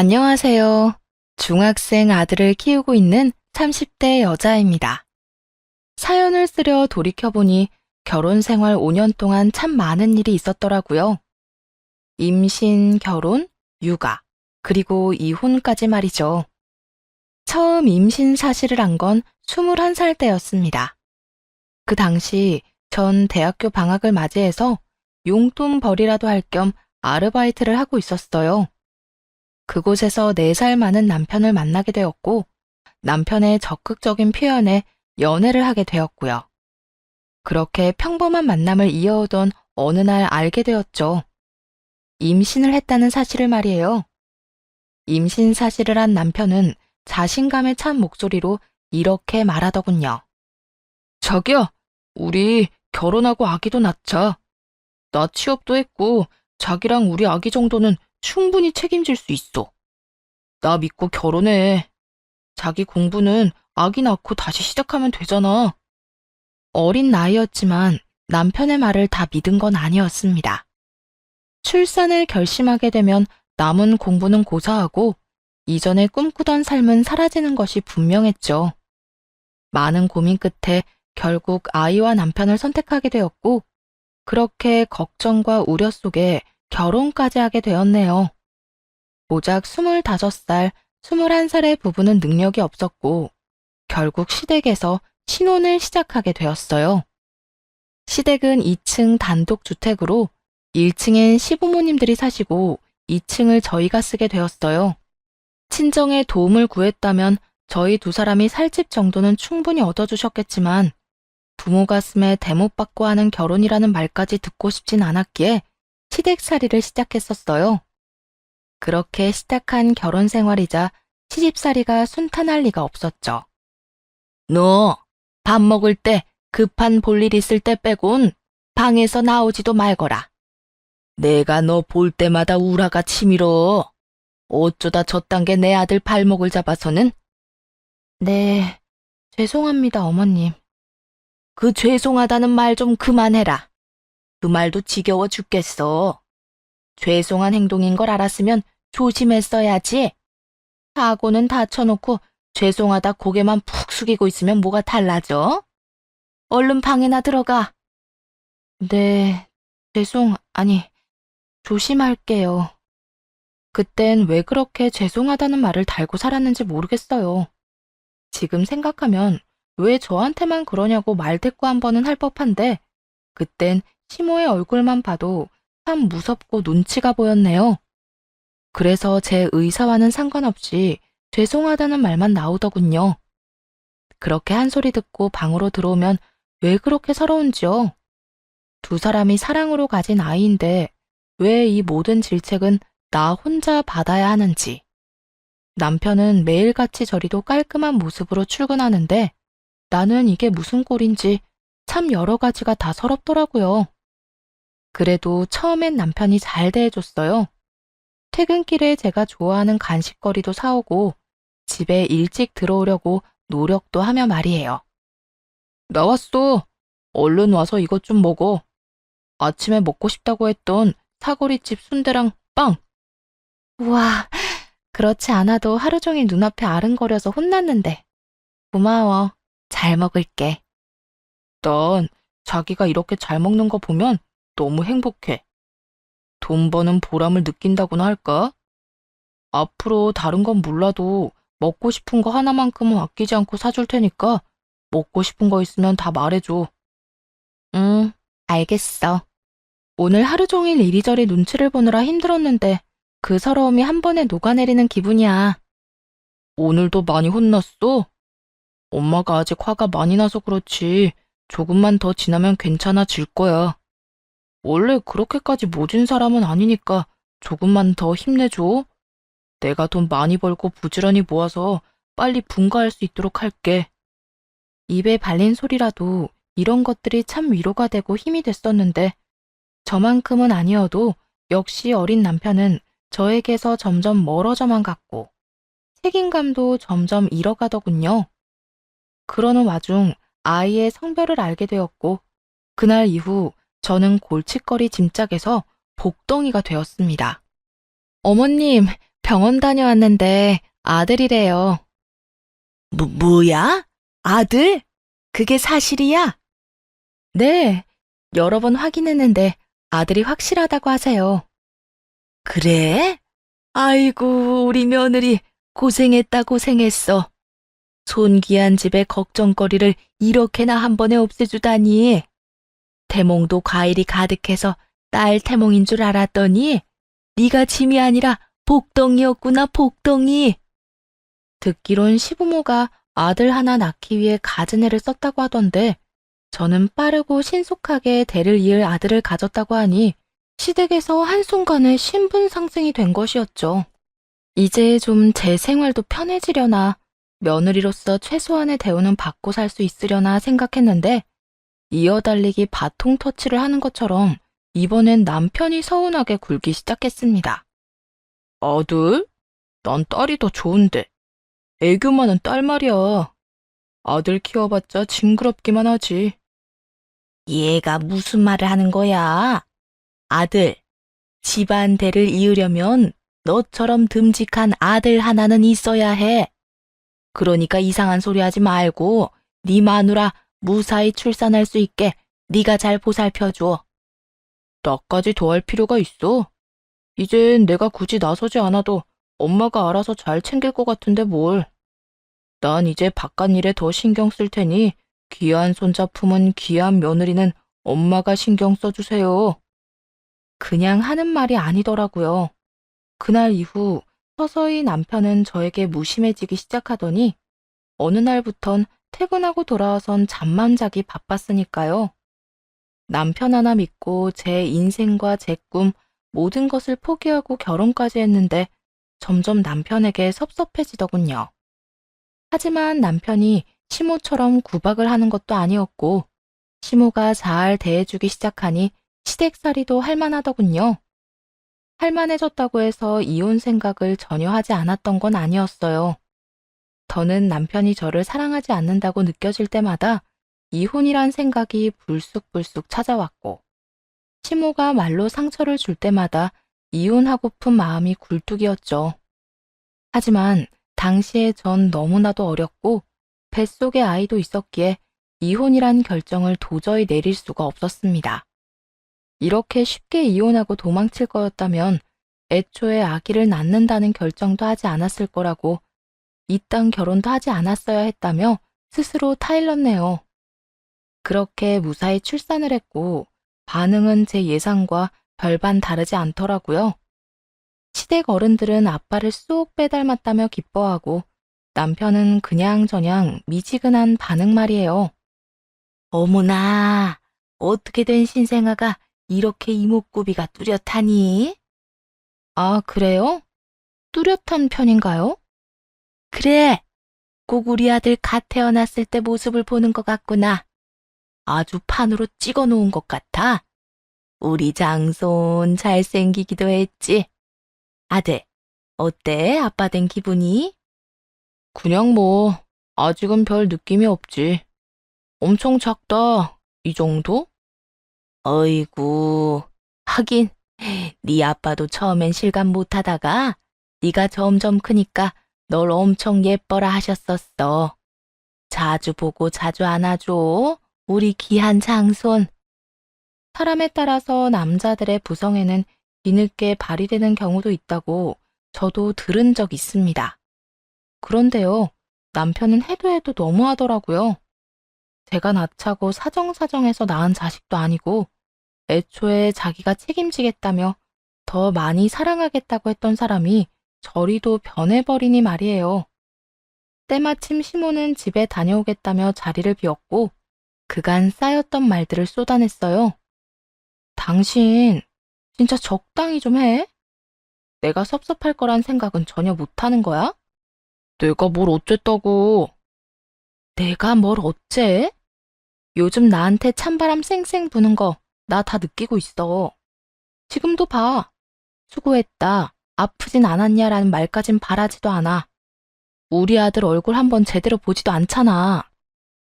안녕하세요. 중학생 아들을 키우고 있는 30대 여자입니다. 사연을 쓰려 돌이켜보니 결혼 생활 5년 동안 참 많은 일이 있었더라고요. 임신, 결혼, 육아, 그리고 이혼까지 말이죠. 처음 임신 사실을 안 건 21살 때였습니다. 그 당시 전 대학교 방학을 맞이해서 용돈벌이라도 할 겸 아르바이트를 하고 있었어요. 그곳에서 4살 많은 남편을 만나게 되었고, 남편의 적극적인 표현에 연애를 하게 되었고요. 그렇게 평범한 만남을 이어오던 어느 날 알게 되었죠. 임신을 했다는 사실을 말이에요. 임신 사실을 한 남편은 자신감에 찬 목소리로 이렇게 말하더군요. 자기야, 우리 결혼하고 아기도 낳자. 나 취업도 했고, 자기랑 우리 아기 정도는 충분히 책임질 수 있어. 나 믿고 결혼해. 자기 공부는 아기 낳고 다시 시작하면 되잖아. 어린 나이였지만 남편의 말을 다 믿은 건 아니었습니다. 출산을 결심하게 되면 남은 공부는 고사하고 이전에 꿈꾸던 삶은 사라지는 것이 분명했죠. 많은 고민 끝에 결국 아이와 남편을 선택하게 되었고, 그렇게 걱정과 우려 속에 결혼까지 하게 되었네요. 고작 25살, 21살의 부부는 능력이 없었고, 결국 시댁에서 신혼을 시작하게 되었어요. 시댁은 2층 단독주택으로 1층엔 시부모님들이 사시고 2층을 저희가 쓰게 되었어요. 친정에 도움을 구했다면 저희 두 사람이 살 집 정도는 충분히 얻어주셨겠지만 부모 가슴에 대못받고 하는 결혼이라는 말까지 듣고 싶진 않았기에 시댁살이를 시작했었어요. 그렇게 시작한 결혼 생활이자 시집살이가 순탄할 리가 없었죠. 너 밥 먹을 때 급한 볼일 있을 때 빼곤 방에서 나오지도 말거라. 내가 너 볼 때마다 우라가 치밀어. 어쩌다 저딴 게 내 아들 발목을 잡아서는? 네, 죄송합니다, 어머님. 그 죄송하다는 말 좀 그만해라. 그 말도 지겨워 죽겠어. 죄송한 행동인 걸 알았으면 조심했어야지. 사고는 다쳐놓고 죄송하다 고개만 푹 숙이고 있으면 뭐가 달라져? 얼른 방에나 들어가. 네, 아니, 조심할게요. 그땐 왜 그렇게 죄송하다는 말을 달고 살았는지 모르겠어요. 지금 생각하면 왜 저한테만 그러냐고 말대꾸 한 번은 할 법한데, 그땐 시모의 얼굴만 봐도 참 무섭고 눈치가 보였네요. 그래서 제 의사와는 상관없이 죄송하다는 말만 나오더군요. 그렇게 한 소리 듣고 방으로 들어오면 왜 그렇게 서러운지요? 두 사람이 사랑으로 가진 아이인데 왜 이 모든 질책은 나 혼자 받아야 하는지. 남편은 매일같이 저리도 깔끔한 모습으로 출근하는데 나는 이게 무슨 꼴인지 참 여러 가지가 다 서럽더라고요. 그래도 처음엔 남편이 잘 대해줬어요. 퇴근길에 제가 좋아하는 간식거리도 사오고 집에 일찍 들어오려고 노력도 하며 말이에요. 나왔어. 얼른 와서 이것 좀 먹어. 아침에 먹고 싶다고 했던 사거리집 순대랑 빵. 우와, 그렇지 않아도 하루 종일 눈앞에 아른거려서 혼났는데. 고마워. 잘 먹을게. 난 자기가 이렇게 잘 먹는 거 보면 너무 행복해. 돈 버는 보람을 느낀다고나 할까? 앞으로 다른 건 몰라도 먹고 싶은 거 하나만큼은 아끼지 않고 사줄 테니까 먹고 싶은 거 있으면 다 말해줘. 응, 알겠어. 오늘 하루 종일 이리저리 눈치를 보느라 힘들었는데 그 서러움이 한 번에 녹아내리는 기분이야. 오늘도 많이 혼났어? 엄마가 아직 화가 많이 나서 그렇지 조금만 더 지나면 괜찮아질 거야. 원래 그렇게까지 모진 사람은 아니니까 조금만 더 힘내줘. 내가 돈 많이 벌고 부지런히 모아서 빨리 분가할 수 있도록 할게. 입에 발린 소리라도 이런 것들이 참 위로가 되고 힘이 됐었는데 저만큼은 아니어도 역시 어린 남편은 저에게서 점점 멀어져만 갔고 책임감도 점점 잃어가더군요. 그러는 와중 아이의 성별을 알게 되었고 그날 이후 저는 골칫거리 짐짝에서 복덩이가 되었습니다. 어머님, 병원 다녀왔는데 아들이래요. 뭐야? 아들? 그게 사실이야? 네, 여러 번 확인했는데 아들이 확실하다고 하세요. 그래? 아이고, 우리 며느리 고생했다 고생했어. 손귀한 집의 걱정거리를 이렇게나 한 번에 없애주다니. 태몽도 과일이 가득해서 딸 태몽인 줄 알았더니 네가 짐이 아니라 복덩이였구나, 복덩이. 듣기론 시부모가 아들 하나 낳기 위해 가진애를 썼다고 하던데 저는 빠르고 신속하게 대를 이을 아들을 가졌다고 하니 시댁에서 한순간에 신분 상승이 된 것이었죠. 이제 좀 제 생활도 편해지려나 며느리로서 최소한의 대우는 받고 살 수 있으려나 생각했는데 이어달리기 바통 터치를 하는 것처럼 이번엔 남편이 서운하게 굴기 시작했습니다. 아들? 난 딸이 더 좋은데. 애교 많은 딸 말이야. 아들 키워봤자 징그럽기만 하지. 얘가 무슨 말을 하는 거야? 아들, 집안 대를 이으려면 너처럼 듬직한 아들 하나는 있어야 해. 그러니까 이상한 소리 하지 말고 네 마누라 무사히 출산할 수 있게 네가 잘 보살펴줘. 나까지 도할 필요가 있어? 이젠 내가 굳이 나서지 않아도 엄마가 알아서 잘 챙길 것 같은데 뭘. 난 이제 바깥일에 더 신경 쓸 테니 귀한 손자품은 귀한 며느리는 엄마가 신경 써주세요. 그냥 하는 말이 아니더라고요. 그날 이후 서서히 남편은 저에게 무심해지기 시작하더니 어느 날부턴 퇴근하고 돌아와선 잠만 자기 바빴으니까요. 남편 하나 믿고 제 인생과 제 꿈 모든 것을 포기하고 결혼까지 했는데 점점 남편에게 섭섭해지더군요. 하지만 남편이 시모처럼 구박을 하는 것도 아니었고 시모가 잘 대해주기 시작하니 시댁살이도 할만하더군요. 할만해졌다고 해서 이혼 생각을 전혀 하지 않았던 건 아니었어요. 더는 남편이 저를 사랑하지 않는다고 느껴질 때마다 이혼이란 생각이 불쑥불쑥 찾아왔고 시모가 말로 상처를 줄 때마다 이혼하고픈 마음이 굴뚝이었죠. 하지만 당시에 전 너무나도 어렸고 뱃속에 아이도 있었기에 이혼이란 결정을 도저히 내릴 수가 없었습니다. 이렇게 쉽게 이혼하고 도망칠 거였다면 애초에 아기를 낳는다는 결정도 하지 않았을 거라고 이딴 결혼도 하지 않았어야 했다며 스스로 타일렀네요. 그렇게 무사히 출산을 했고 반응은 제 예상과 별반 다르지 않더라고요. 시댁 어른들은 아빠를 쏙 빼닮았다며 기뻐하고 남편은 그냥저냥 미지근한 반응 말이에요. 어머나, 어떻게 된 신생아가 이렇게 이목구비가 뚜렷하니? 아, 그래요? 뚜렷한 편인가요? 그래, 꼭 우리 아들 갓 태어났을 때 모습을 보는 것 같구나. 아주 판으로 찍어 놓은 것 같아. 우리 장손 잘생기기도 했지. 아들, 어때? 아빠 된 기분이? 그냥 뭐, 아직은 별 느낌이 없지. 엄청 작다. 이 정도? 어이구, 하긴, 네 아빠도 처음엔 실감 못하다가 네가 점점 크니까 널 엄청 예뻐라 하셨었어. 자주 보고 자주 안아줘. 우리 귀한 장손. 사람에 따라서 남자들의 부성애는 뒤늦게 발휘되는 경우도 있다고 저도 들은 적 있습니다. 그런데요, 남편은 해도 해도 너무하더라고요. 제가 낳자고 사정사정해서 낳은 자식도 아니고 애초에 자기가 책임지겠다며 더 많이 사랑하겠다고 했던 사람이 저리도 변해버리니 말이에요. 때마침 시모는 집에 다녀오겠다며 자리를 비웠고 그간 쌓였던 말들을 쏟아냈어요. 당신 진짜 적당히 좀 해? 내가 섭섭할 거란 생각은 전혀 못하는 거야? 내가 뭘 어쨌다고. 내가 뭘 어째? 요즘 나한테 찬바람 쌩쌩 부는 거 나 다 느끼고 있어. 지금도 봐. 수고했다. 아프진 않았냐라는 말까진 바라지도 않아. 우리 아들 얼굴 한번 제대로 보지도 않잖아.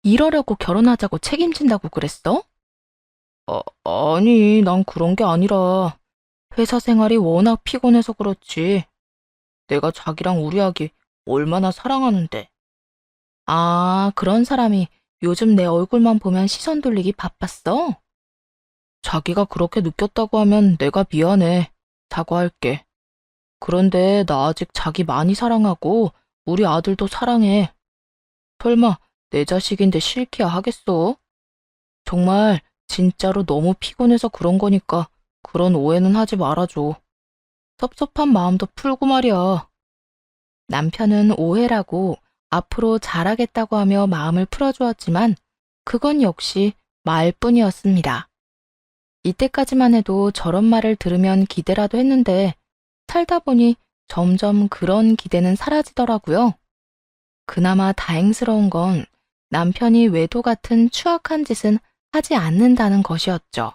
이러려고 결혼하자고 책임진다고 그랬어? 아니, 난 그런 게 아니라 회사 생활이 워낙 피곤해서 그렇지. 내가 자기랑 우리 아기 얼마나 사랑하는데. 아, 그런 사람이 요즘 내 얼굴만 보면 시선 돌리기 바빴어? 자기가 그렇게 느꼈다고 하면 내가 미안해. 사과할게. 그런데 나 아직 자기 많이 사랑하고 우리 아들도 사랑해. 설마 내 자식인데 싫기야 하겠어? 정말 진짜로 너무 피곤해서 그런 거니까 그런 오해는 하지 말아줘. 섭섭한 마음도 풀고 말이야. 남편은 오해라고 앞으로 잘하겠다고 하며 마음을 풀어주었지만 그건 역시 말뿐이었습니다. 이때까지만 해도 저런 말을 들으면 기대라도 했는데 살다 보니 점점 그런 기대는 사라지더라고요. 그나마 다행스러운 건 남편이 외도 같은 추악한 짓은 하지 않는다는 것이었죠.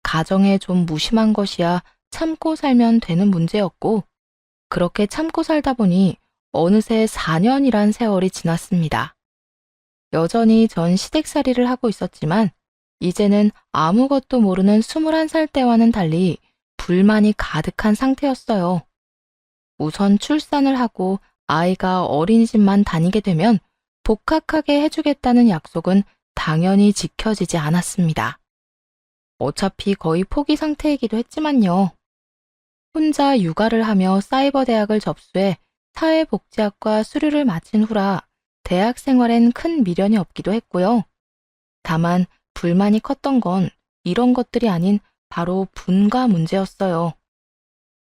가정에 좀 무심한 것이야 참고 살면 되는 문제였고, 그렇게 참고 살다 보니 어느새 4년이란 세월이 지났습니다. 여전히 전 시댁살이를 하고 있었지만, 이제는 아무것도 모르는 21살 때와는 달리 불만이 가득한 상태였어요. 우선 출산을 하고 아이가 어린이집만 다니게 되면 복학하게 해주겠다는 약속은 당연히 지켜지지 않았습니다. 어차피 거의 포기 상태이기도 했지만요. 혼자 육아를 하며 사이버 대학을 접수해 사회복지학과 수료를 마친 후라 대학 생활엔 큰 미련이 없기도 했고요. 다만 불만이 컸던 건 이런 것들이 아닌 바로 분가 문제였어요.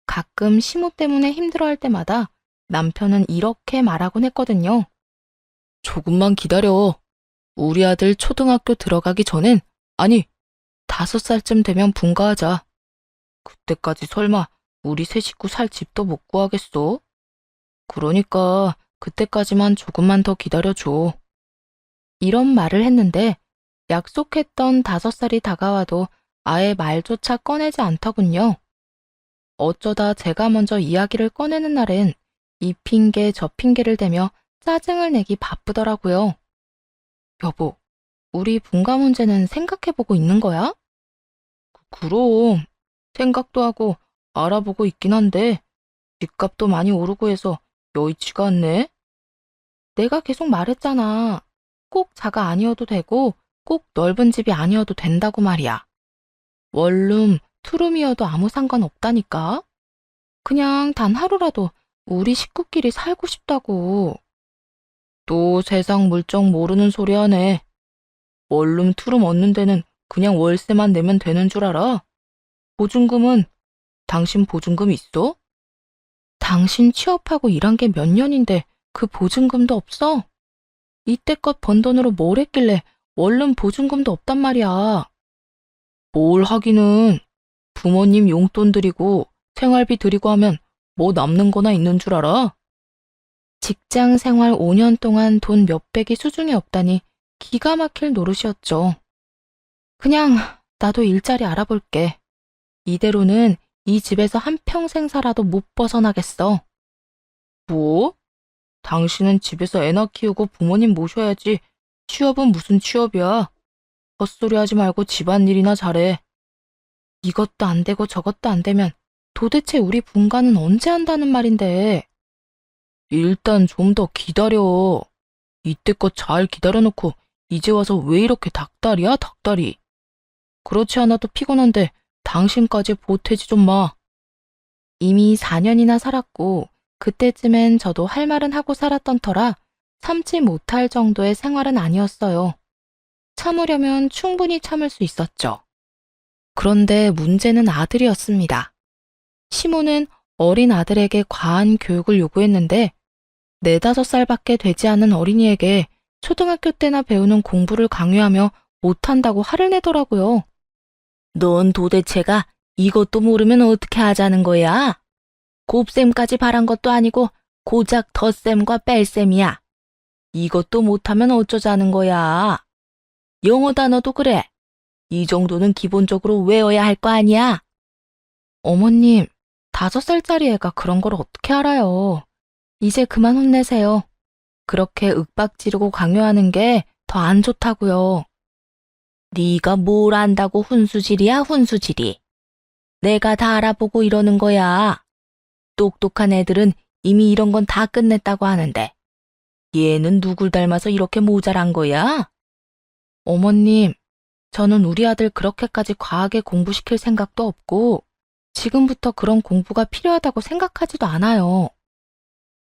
가끔 시모 때문에 힘들어할 때마다 남편은 이렇게 말하곤 했거든요. 조금만 기다려. 우리 아들 초등학교 들어가기 전엔, 아니, 5살쯤 되면 분가하자. 그때까지 설마 우리 세 식구 살 집도 못 구하겠어? 그러니까 그때까지만 조금만 더 기다려줘. 이런 말을 했는데 약속했던 5살이 다가와도 아예 말조차 꺼내지 않더군요. 어쩌다 제가 먼저 이야기를 꺼내는 날엔 이 핑계 저 핑계를 대며 짜증을 내기 바쁘더라고요. 여보, 우리 분가 문제는 생각해보고 있는 거야? 그럼 생각도 하고 알아보고 있긴 한데 집값도 많이 오르고 해서 여의치가 않네. 내가 계속 말했잖아. 꼭 자가 아니어도 되고 꼭 넓은 집이 아니어도 된다고 말이야. 원룸, 투룸이어도 아무 상관없다니까. 그냥 단 하루라도 우리 식구끼리 살고 싶다고. 또 세상 물정 모르는 소리 하네. 원룸, 투룸 얻는 데는 그냥 월세만 내면 되는 줄 알아? 보증금은 당신 보증금 있어? 당신 취업하고 일한 게 몇 년인데 그 보증금도 없어? 이때껏 번 돈으로 뭘 했길래 원룸 보증금도 없단 말이야. 뭘 하기는 부모님 용돈 드리고 생활비 드리고 하면 뭐 남는 거나 있는 줄 알아? 직장 생활 5년 동안 돈 몇백이 수중에 없다니 기가 막힐 노릇이었죠. 그냥 나도 일자리 알아볼게. 이대로는 이 집에서 한평생 살아도 못 벗어나겠어. 뭐? 당신은 집에서 애나 키우고 부모님 모셔야지. 취업은 무슨 취업이야? 헛소리 하지 말고 집안일이나 잘해. 이것도 안 되고 저것도 안 되면 도대체 우리 분가는 언제 한다는 말인데. 일단 좀 더 기다려. 이때껏 잘 기다려놓고 이제 와서 왜 이렇게 닭다리야, 닭다리. 그렇지 않아도 피곤한데 당신까지 보태지 좀 마. 이미 4년이나 살았고 그때쯤엔 저도 할 말은 하고 살았던 터라 참지 못할 정도의 생활은 아니었어요. 참으려면 충분히 참을 수 있었죠. 그런데 문제는 아들이었습니다. 시모는 어린 아들에게 과한 교육을 요구했는데 4~5살밖에 되지 않은 어린이에게 초등학교 때나 배우는 공부를 강요하며 못한다고 화를 내더라고요. 넌 도대체가 이것도 모르면 어떻게 하자는 거야? 곱셈까지 바란 것도 아니고 고작 덧셈과 뺄셈이야. 이것도 못하면 어쩌자는 거야? 영어 단어도 그래. 이 정도는 기본적으로 외워야 할 거 아니야? 어머님, 5살짜리 애가 그런 걸 어떻게 알아요? 이제 그만 혼내세요. 그렇게 윽박 지르고 강요하는 게 더 안 좋다고요. 네가 뭘 안다고 훈수질이야, 훈수질이. 내가 다 알아보고 이러는 거야. 똑똑한 애들은 이미 이런 건 다 끝냈다고 하는데 얘는 누굴 닮아서 이렇게 모자란 거야? 어머님, 저는 우리 아들 그렇게까지 과하게 공부시킬 생각도 없고 지금부터 그런 공부가 필요하다고 생각하지도 않아요.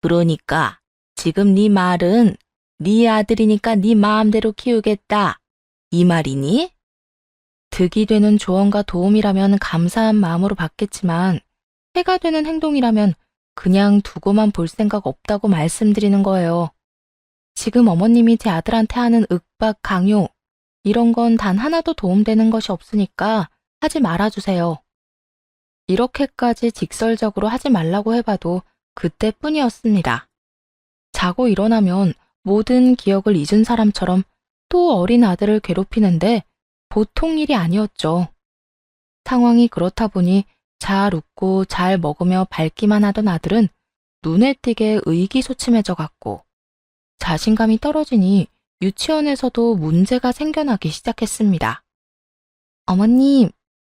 그러니까 지금 네 말은 네 아들이니까 네 마음대로 키우겠다. 이 말이니? 득이 되는 조언과 도움이라면 감사한 마음으로 받겠지만 해가 되는 행동이라면 그냥 두고만 볼 생각 없다고 말씀드리는 거예요. 지금 어머님이 제 아들한테 하는 윽박 강요, 이런 건 단 하나도 도움되는 것이 없으니까 하지 말아주세요. 이렇게까지 직설적으로 하지 말라고 해봐도 그때뿐이었습니다. 자고 일어나면 모든 기억을 잊은 사람처럼 또 어린 아들을 괴롭히는데 보통 일이 아니었죠. 상황이 그렇다 보니 잘 웃고 잘 먹으며 밝기만 하던 아들은 눈에 띄게 의기소침해져 갔고 자신감이 떨어지니 유치원에서도 문제가 생겨나기 시작했습니다. 어머님,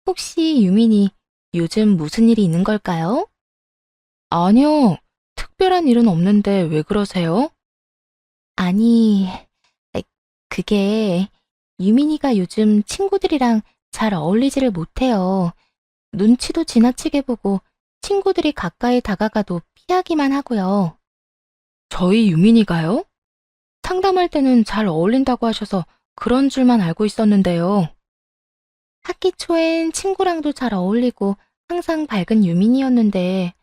혹시 유민이 요즘 무슨 일이 있는 걸까요? 아니요, 특별한 일은 없는데 왜 그러세요? 아니, 그게 유민이가 요즘 친구들이랑 잘 어울리지를 못해요. 눈치도 지나치게 보고 친구들이 가까이 다가가도 피하기만 하고요. 저희 유민이가요? 상담할 때는 잘 어울린다고 하셔서 그런 줄만 알고 있었는데요. 학기 초엔 친구랑도 잘 어울리고 항상 밝은 유민이었는데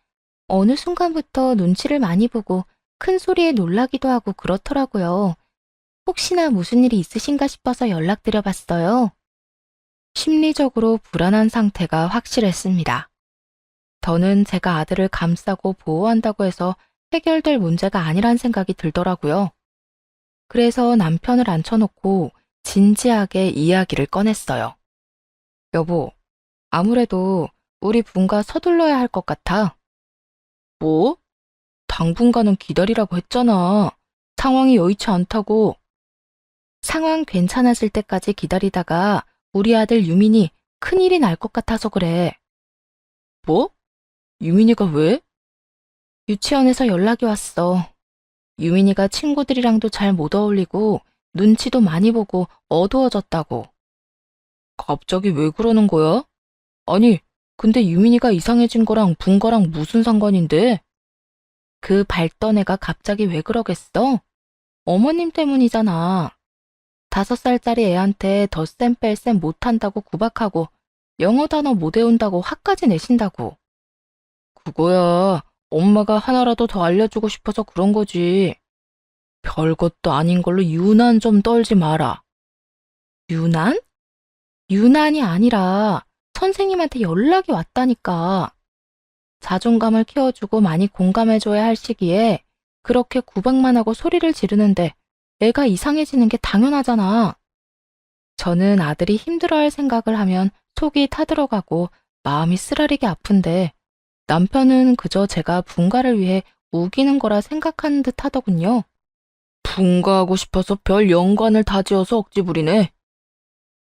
어느 순간부터 눈치를 많이 보고 큰 소리에 놀라기도 하고 그렇더라고요. 혹시나 무슨 일이 있으신가 싶어서 연락드려봤어요. 심리적으로 불안한 상태가 확실했습니다. 저는 제가 아들을 감싸고 보호한다고 해서 해결될 문제가 아니란 생각이 들더라고요. 그래서 남편을 앉혀놓고 진지하게 이야기를 꺼냈어요. 여보, 아무래도 우리 분가 서둘러야 할 것 같아. 뭐? 당분간은 기다리라고 했잖아. 상황이 여의치 않다고. 상황 괜찮아질 때까지 기다리다가 우리 아들 유민이 큰일이 날 것 같아서 그래. 뭐? 유민이가 왜? 유치원에서 연락이 왔어. 유민이가 친구들이랑도 잘 못 어울리고 눈치도 많이 보고 어두워졌다고. 갑자기 왜 그러는 거야? 아니, 근데 유민이가 이상해진 거랑 분가랑 무슨 상관인데? 그 밝던 애가 갑자기 왜 그러겠어? 어머님 때문이잖아. 5살짜리 애한테 덧셈 뺄셈 못한다고 구박하고 영어 단어 못 외운다고 화까지 내신다고. 그거야, 엄마가 하나라도 더 알려주고 싶어서 그런 거지. 별것도 아닌 걸로 유난 좀 떨지 마라. 유난? 유난이 아니라 선생님한테 연락이 왔다니까. 자존감을 키워주고 많이 공감해줘야 할 시기에 그렇게 구박만 하고 소리를 지르는데 애가 이상해지는 게 당연하잖아. 저는 아들이 힘들어할 생각을 하면 속이 타들어가고 마음이 쓰라리게 아픈데 남편은 그저 제가 분가를 위해 우기는 거라 생각하는 듯 하더군요. 분가하고 싶어서 별 연관을 다 지어서 억지 부리네.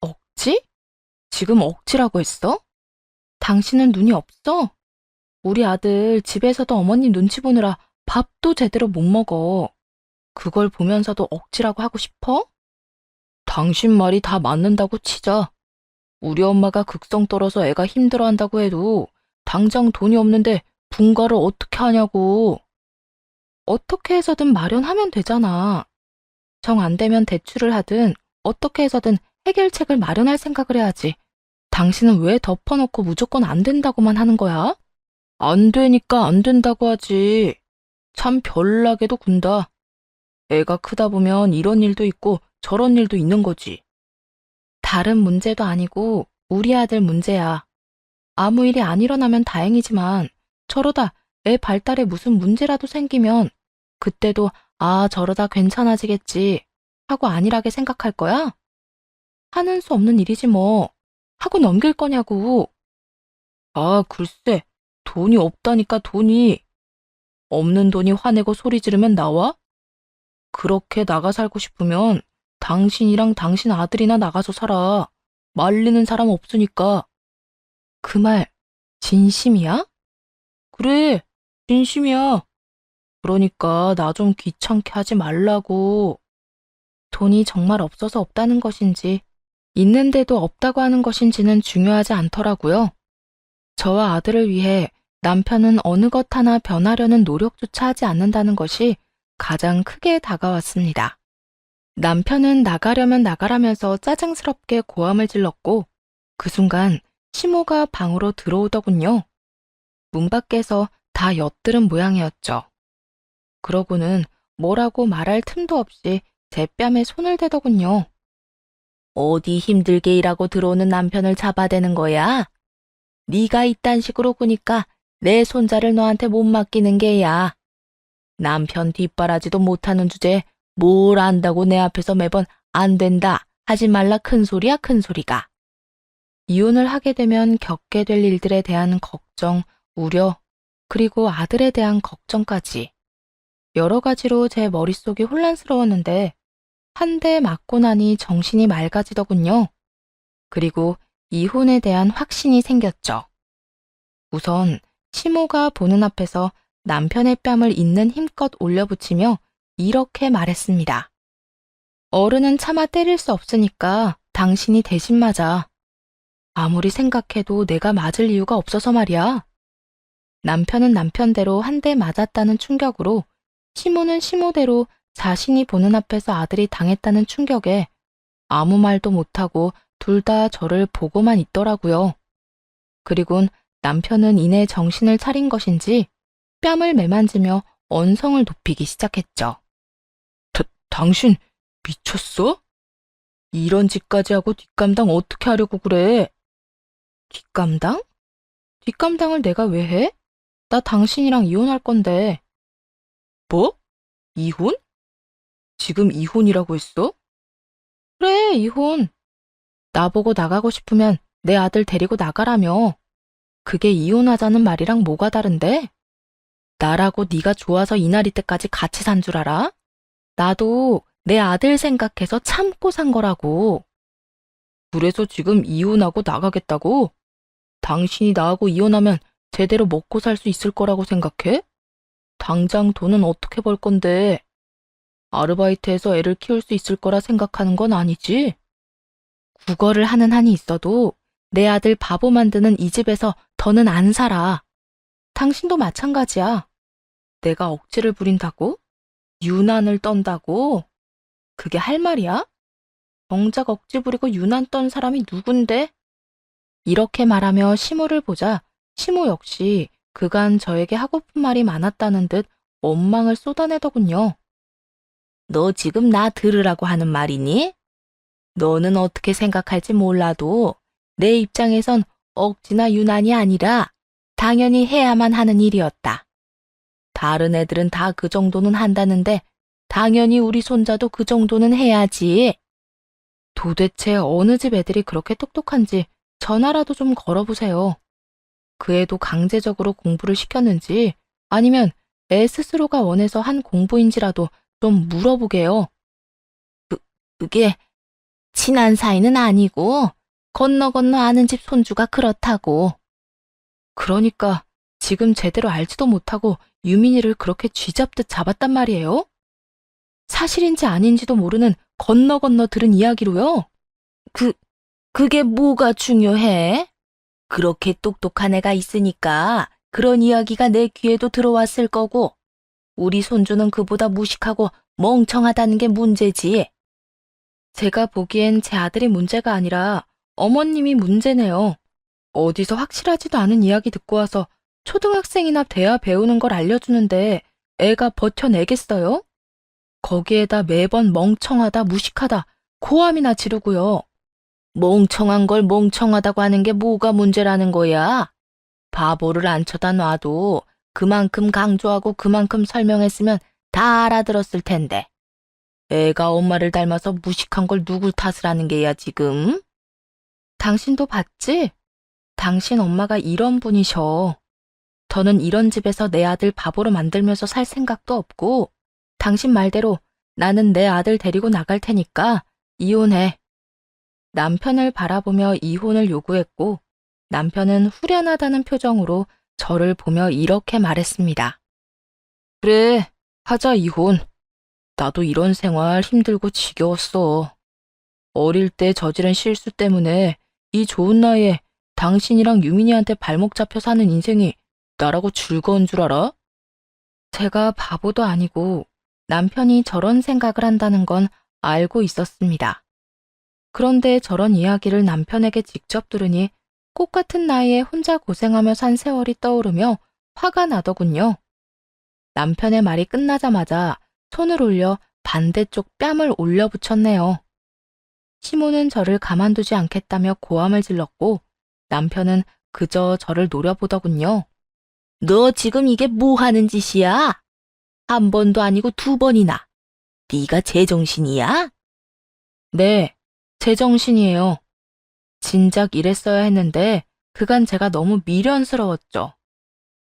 억지? 지금 억지라고 했어? 당신은 눈이 없어? 우리 아들 집에서도 어머님 눈치 보느라 밥도 제대로 못 먹어. 그걸 보면서도 억지라고 하고 싶어? 당신 말이 다 맞는다고 치자. 우리 엄마가 극성 떨어서 애가 힘들어한다고 해도 당장 돈이 없는데 분가를 어떻게 하냐고. 어떻게 해서든 마련하면 되잖아. 정 안 되면 대출을 하든 어떻게 해서든 해결책을 마련할 생각을 해야지. 당신은 왜 덮어놓고 무조건 안 된다고만 하는 거야? 안 되니까 안 된다고 하지. 참 별나게도 군다. 애가 크다 보면 이런 일도 있고 저런 일도 있는 거지. 다른 문제도 아니고 우리 아들 문제야. 아무 일이 안 일어나면 다행이지만 저러다 애 발달에 무슨 문제라도 생기면 그때도 아, 저러다 괜찮아지겠지 하고 안일하게 생각할 거야? 하는 수 없는 일이지 뭐. 하고 넘길 거냐고. 아, 글쎄. 돈이 없다니까 돈이. 없는 돈이 화내고 소리 지르면 나와? 그렇게 나가 살고 싶으면 당신이랑 당신 아들이나 나가서 살아. 말리는 사람 없으니까. 그 말 진심이야? 그래. 진심이야. 그러니까 나 좀 귀찮게 하지 말라고. 돈이 정말 없어서 없다는 것인지, 있는데도 없다고 하는 것인지는 중요하지 않더라고요. 저와 아들을 위해 남편은 어느 것 하나 변하려는 노력조차 하지 않는다는 것이 가장 크게 다가왔습니다. 남편은 나가려면 나가라면서 짜증스럽게 고함을 질렀고, 그 순간 시모가 방으로 들어오더군요. 문 밖에서 다 엿들은 모양이었죠. 그러고는 뭐라고 말할 틈도 없이 제 뺨에 손을 대더군요. 어디 힘들게 일하고 들어오는 남편을 잡아대는 거야? 네가 이딴 식으로 구니까 내 손자를 너한테 못 맡기는 게야. 남편 뒷바라지도 못하는 주제에 뭘 안다고 내 앞에서 매번 안 된다, 하지 말라 큰 소리야 큰 소리가. 이혼을 하게 되면 겪게 될 일들에 대한 걱정, 우려, 그리고 아들에 대한 걱정까지 여러 가지로 제 머릿속이 혼란스러웠는데 한 대 맞고 나니 정신이 맑아지더군요. 그리고 이혼에 대한 확신이 생겼죠. 우선 시모가 보는 앞에서 남편의 뺨을 있는 힘껏 올려붙이며 이렇게 말했습니다. 어른은 차마 때릴 수 없으니까 당신이 대신 맞아. 아무리 생각해도 내가 맞을 이유가 없어서 말이야. 남편은 남편대로 한 대 맞았다는 충격으로, 시모는 시모대로 자신이 보는 앞에서 아들이 당했다는 충격에 아무 말도 못하고 둘 다 저를 보고만 있더라고요. 그리곤 남편은 이내 정신을 차린 것인지 뺨을 매만지며 언성을 높이기 시작했죠. 당신 미쳤어? 이런 짓까지 하고 뒷감당 어떻게 하려고 그래? 뒷감당? 뒷감당을 내가 왜 해? 나 당신이랑 이혼할 건데. 뭐? 이혼? 지금 이혼이라고 했어? 그래, 이혼. 나보고 나가고 싶으면 내 아들 데리고 나가라며. 그게 이혼하자는 말이랑 뭐가 다른데? 나라고 네가 좋아서 이날이 때까지 같이 산 줄 알아? 나도 내 아들 생각해서 참고 산 거라고. 그래서 지금 이혼하고 나가겠다고? 당신이 나하고 이혼하면 제대로 먹고 살 수 있을 거라고 생각해? 당장 돈은 어떻게 벌 건데? 아르바이트해서 애를 키울 수 있을 거라 생각하는 건 아니지? 국어를 하는 한이 있어도 내 아들 바보 만드는 이 집에서 더는 안 살아. 당신도 마찬가지야. 내가 억지를 부린다고? 유난을 떤다고? 그게 할 말이야? 정작 억지 부리고 유난 떤 사람이 누군데? 이렇게 말하며 시모를 보자 시모 역시 그간 저에게 하고픈 말이 많았다는 듯 원망을 쏟아내더군요. 너 지금 나 들으라고 하는 말이니? 너는 어떻게 생각할지 몰라도 내 입장에선 억지나 유난이 아니라 당연히 해야만 하는 일이었다. 다른 애들은 다 그 정도는 한다는데 당연히 우리 손자도 그 정도는 해야지. 도대체 어느 집 애들이 그렇게 똑똑한지 전화라도 좀 걸어보세요. 그 애도 강제적으로 공부를 시켰는지 아니면 애 스스로가 원해서 한 공부인지라도 좀 물어보게요. 그게 친한 사이는 아니고 건너 아는 집 손주가 그렇다고. 그러니까 지금 제대로 알지도 못하고 유민이를 그렇게 쥐잡듯 잡았단 말이에요? 사실인지 아닌지도 모르는 건너 들은 이야기로요? 그게 뭐가 중요해? 그렇게 똑똑한 애가 있으니까 그런 이야기가 내 귀에도 들어왔을 거고, 우리 손주는 그보다 무식하고 멍청하다는 게 문제지. 제가 보기엔 제 아들이 문제가 아니라 어머님이 문제네요. 어디서 확실하지도 않은 이야기 듣고 와서 초등학생이나 돼야 배우는 걸 알려주는데 애가 버텨내겠어요? 거기에다 매번 멍청하다, 무식하다, 고함이나 지르고요. 멍청한 걸 멍청하다고 하는 게 뭐가 문제라는 거야? 바보를 안 쳐다 놔도 그만큼 강조하고 그만큼 설명했으면 다 알아들었을 텐데. 애가 엄마를 닮아서 무식한 걸 누굴 탓을 하는 게야 지금? 당신도 봤지? 당신 엄마가 이런 분이셔. 더는 이런 집에서 내 아들 바보로 만들면서 살 생각도 없고, 당신 말대로 나는 내 아들 데리고 나갈 테니까 이혼해. 남편을 바라보며 이혼을 요구했고, 남편은 후련하다는 표정으로 저를 보며 이렇게 말했습니다. 그래, 하자 이혼. 나도 이런 생활 힘들고 지겨웠어. 어릴 때 저지른 실수 때문에 이 좋은 나이에 당신이랑 유민이한테 발목 잡혀 사는 인생이 나라고 즐거운 줄 알아? 제가 바보도 아니고 남편이 저런 생각을 한다는 건 알고 있었습니다. 그런데 저런 이야기를 남편에게 직접 들으니 꽃 같은 나이에 혼자 고생하며 산 세월이 떠오르며 화가 나더군요. 남편의 말이 끝나자마자 손을 올려 반대쪽 뺨을 올려붙였네요. 시모는 저를 가만두지 않겠다며 고함을 질렀고 남편은 그저 저를 노려보더군요. 너 지금 이게 뭐 하는 짓이야? 한 번도 아니고 두 번이나. 네가 제정신이야? 네, 제정신이에요. 진작 이랬어야 했는데 그간 제가 너무 미련스러웠죠.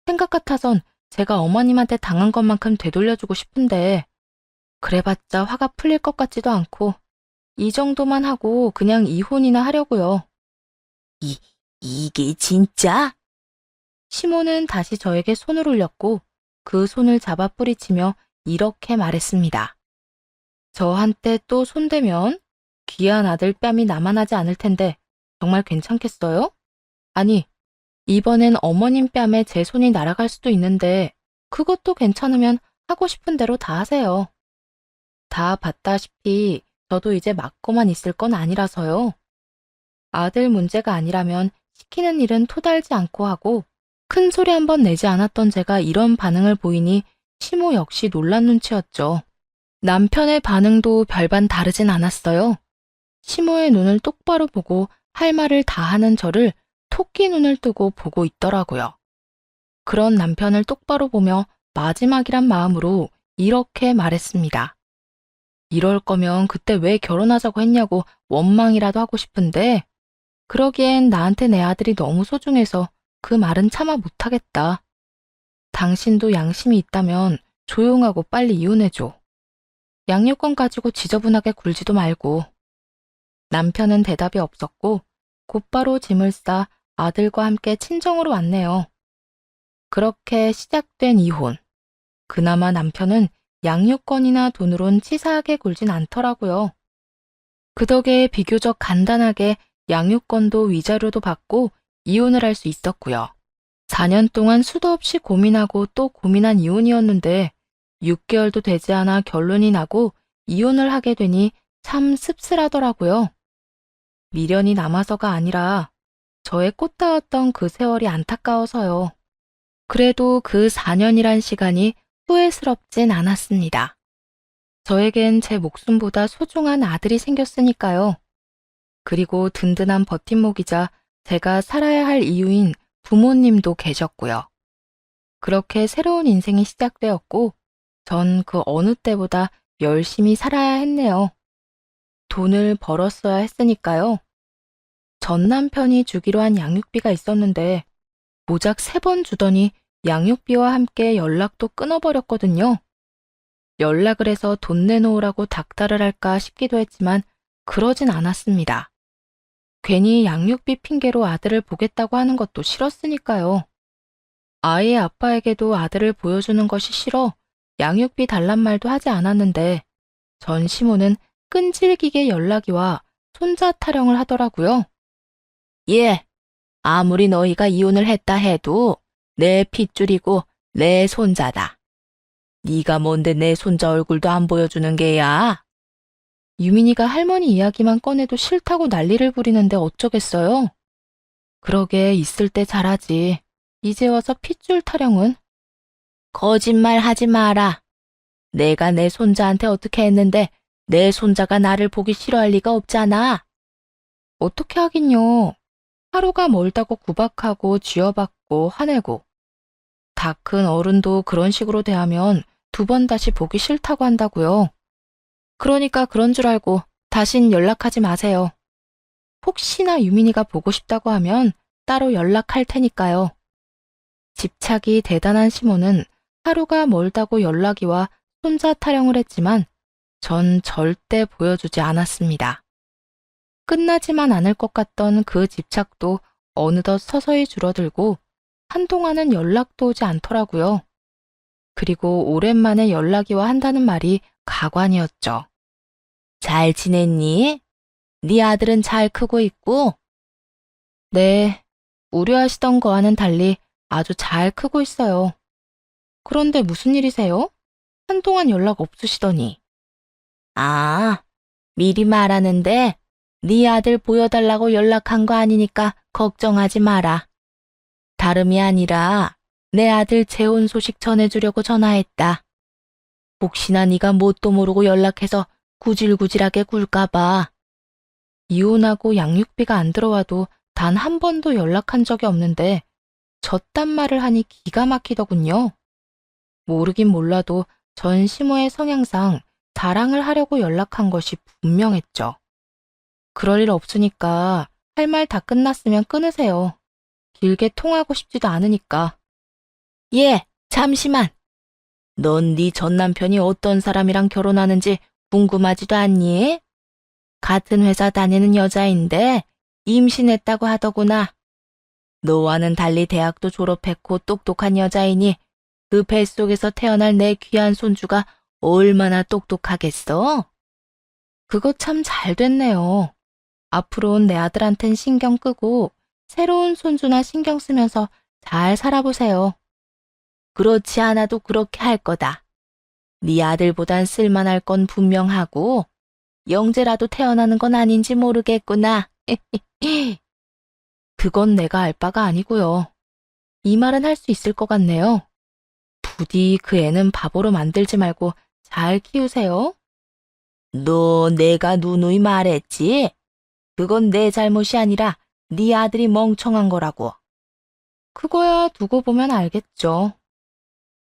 생각 같아선 제가 어머님한테 당한 것만큼 되돌려주고 싶은데 그래봤자 화가 풀릴 것 같지도 않고 이 정도만 하고 그냥 이혼이나 하려고요. 이게 진짜? 시모는 다시 저에게 손을 올렸고 그 손을 잡아 뿌리치며 이렇게 말했습니다. 저한테 또 손대면 귀한 아들 뺨이 남아나지 않을 텐데 정말 괜찮겠어요? 아니, 이번엔 어머님 뺨에 제 손이 날아갈 수도 있는데 그것도 괜찮으면 하고 싶은 대로 다 하세요. 다 봤다시피 저도 이제 맞고만 있을 건 아니라서요. 아들 문제가 아니라면 시키는 일은 토달지 않고 하고 큰 소리 한 번 내지 않았던 제가 이런 반응을 보이니 시모 역시 놀란 눈치였죠. 남편의 반응도 별반 다르진 않았어요. 시모의 눈을 똑바로 보고 할 말을 다 하는 저를 토끼 눈을 뜨고 보고 있더라고요. 그런 남편을 똑바로 보며 마지막이란 마음으로 이렇게 말했습니다. 이럴 거면 그때 왜 결혼하자고 했냐고 원망이라도 하고 싶은데 그러기엔 나한테 내 아들이 너무 소중해서 그 말은 참아 못하겠다. 당신도 양심이 있다면 조용하고 빨리 이혼해줘. 양육권 가지고 지저분하게 굴지도 말고. 남편은 대답이 없었고 곧바로 짐을 싸 아들과 함께 친정으로 왔네요. 그렇게 시작된 이혼. 그나마 남편은 양육권이나 돈으론 치사하게 굴진 않더라고요. 그 덕에 비교적 간단하게 양육권도 위자료도 받고 이혼을 할 수 있었고요. 4년 동안 수도 없이 고민하고 또 고민한 이혼이었는데 6개월도 되지 않아 결론이 나고 이혼을 하게 되니 참 씁쓸하더라고요. 미련이 남아서가 아니라 저의 꽃다웠던 그 세월이 안타까워서요. 그래도 그 4년이란 시간이 후회스럽진 않았습니다. 저에겐 제 목숨보다 소중한 아들이 생겼으니까요. 그리고 든든한 버팀목이자 제가 살아야 할 이유인 부모님도 계셨고요. 그렇게 새로운 인생이 시작되었고 전 그 어느 때보다 열심히 살아야 했네요. 돈을 벌었어야 했으니까요. 전 남편이 주기로 한 양육비가 있었는데 모작 3번 주더니 양육비와 함께 연락도 끊어버렸거든요. 연락을 해서 돈 내놓으라고 닥달을 할까 싶기도 했지만 그러진 않았습니다. 괜히 양육비 핑계로 아들을 보겠다고 하는 것도 싫었으니까요. 아이의 아빠에게도 아들을 보여주는 것이 싫어 양육비 달란 말도 하지 않았는데 전 시모는 끈질기게 연락이 와 손자 타령을 하더라고요. 예, 아무리 너희가 이혼을 했다 해도 내 핏줄이고 내 손자다. 네가 뭔데 내 손자 얼굴도 안 보여주는 게야? 유민이가 할머니 이야기만 꺼내도 싫다고 난리를 부리는데 어쩌겠어요? 그러게 있을 때 잘하지. 이제 와서 핏줄 타령은? 거짓말 하지 마라. 내가 내 손자한테 어떻게 했는데 내 손자가 나를 보기 싫어할 리가 없잖아. 어떻게 하긴요. 하루가 멀다고 구박하고 쥐어받고 화내고 다 큰 어른도 그런 식으로 대하면 2번 다시 보기 싫다고 한다고요. 그러니까 그런 줄 알고 다신 연락하지 마세요. 혹시나 유민이가 보고 싶다고 하면 따로 연락할 테니까요. 집착이 대단한 시모는 하루가 멀다고 연락이 와 손자 타령을 했지만 전 절대 보여주지 않았습니다. 끝나지만 않을 것 같던 그 집착도 어느덧 서서히 줄어들고 한동안은 연락도 오지 않더라고요. 그리고 오랜만에 연락이와 한다는 말이 가관이었죠. 잘 지냈니? 네 아들은 잘 크고 있고? 네, 우려하시던 거와는 달리 아주 잘 크고 있어요. 그런데 무슨 일이세요? 한동안 연락 없으시더니. 아, 미리 말하는데 네 아들 보여달라고 연락한 거 아니니까 걱정하지 마라. 다름이 아니라 내 아들 재혼 소식 전해주려고 전화했다. 혹시나 네가 뭣도 모르고 연락해서 구질구질하게 굴까 봐. 이혼하고 양육비가 안 들어와도 단 한 번도 연락한 적이 없는데 저딴 말을 하니 기가 막히더군요. 모르긴 몰라도 전 시모의 성향상 자랑을 하려고 연락한 것이 분명했죠. 그럴 일 없으니까 할 말 다 끝났으면 끊으세요. 길게 통하고 싶지도 않으니까. 예, 잠시만. 넌 네 전 남편이 어떤 사람이랑 결혼하는지 궁금하지도 않니? 같은 회사 다니는 여자인데 임신했다고 하더구나. 너와는 달리 대학도 졸업했고 똑똑한 여자이니 그 뱃속에서 태어날 내 귀한 손주가 얼마나 똑똑하겠어? 그거 참 잘 됐네요. 앞으로는 내 아들한텐 신경 끄고 새로운 손주나 신경 쓰면서 잘 살아보세요. 그렇지 않아도 그렇게 할 거다. 네 아들보단 쓸만할 건 분명하고 영재라도 태어나는 건 아닌지 모르겠구나. 그건 내가 알 바가 아니고요. 이 말은 할 수 있을 것 같네요. 부디 그 애는 바보로 만들지 말고 잘 키우세요. 너 내가 누누이 말했지? 그건 내 잘못이 아니라 네 아들이 멍청한 거라고. 그거야 두고 보면 알겠죠.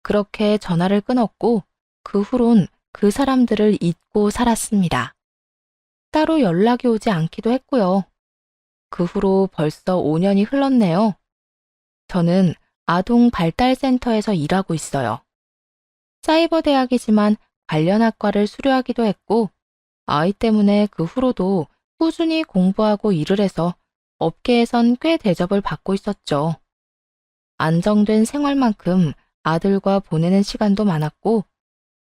그렇게 전화를 끊었고 그 후론 그 사람들을 잊고 살았습니다. 따로 연락이 오지 않기도 했고요. 그 후로 벌써 5년이 흘렀네요. 저는 아동 발달센터에서 일하고 있어요. 사이버 대학이지만 관련 학과를 수료하기도 했고 아이 때문에 그 후로도 꾸준히 공부하고 일을 해서 업계에선 꽤 대접을 받고 있었죠. 안정된 생활만큼 아들과 보내는 시간도 많았고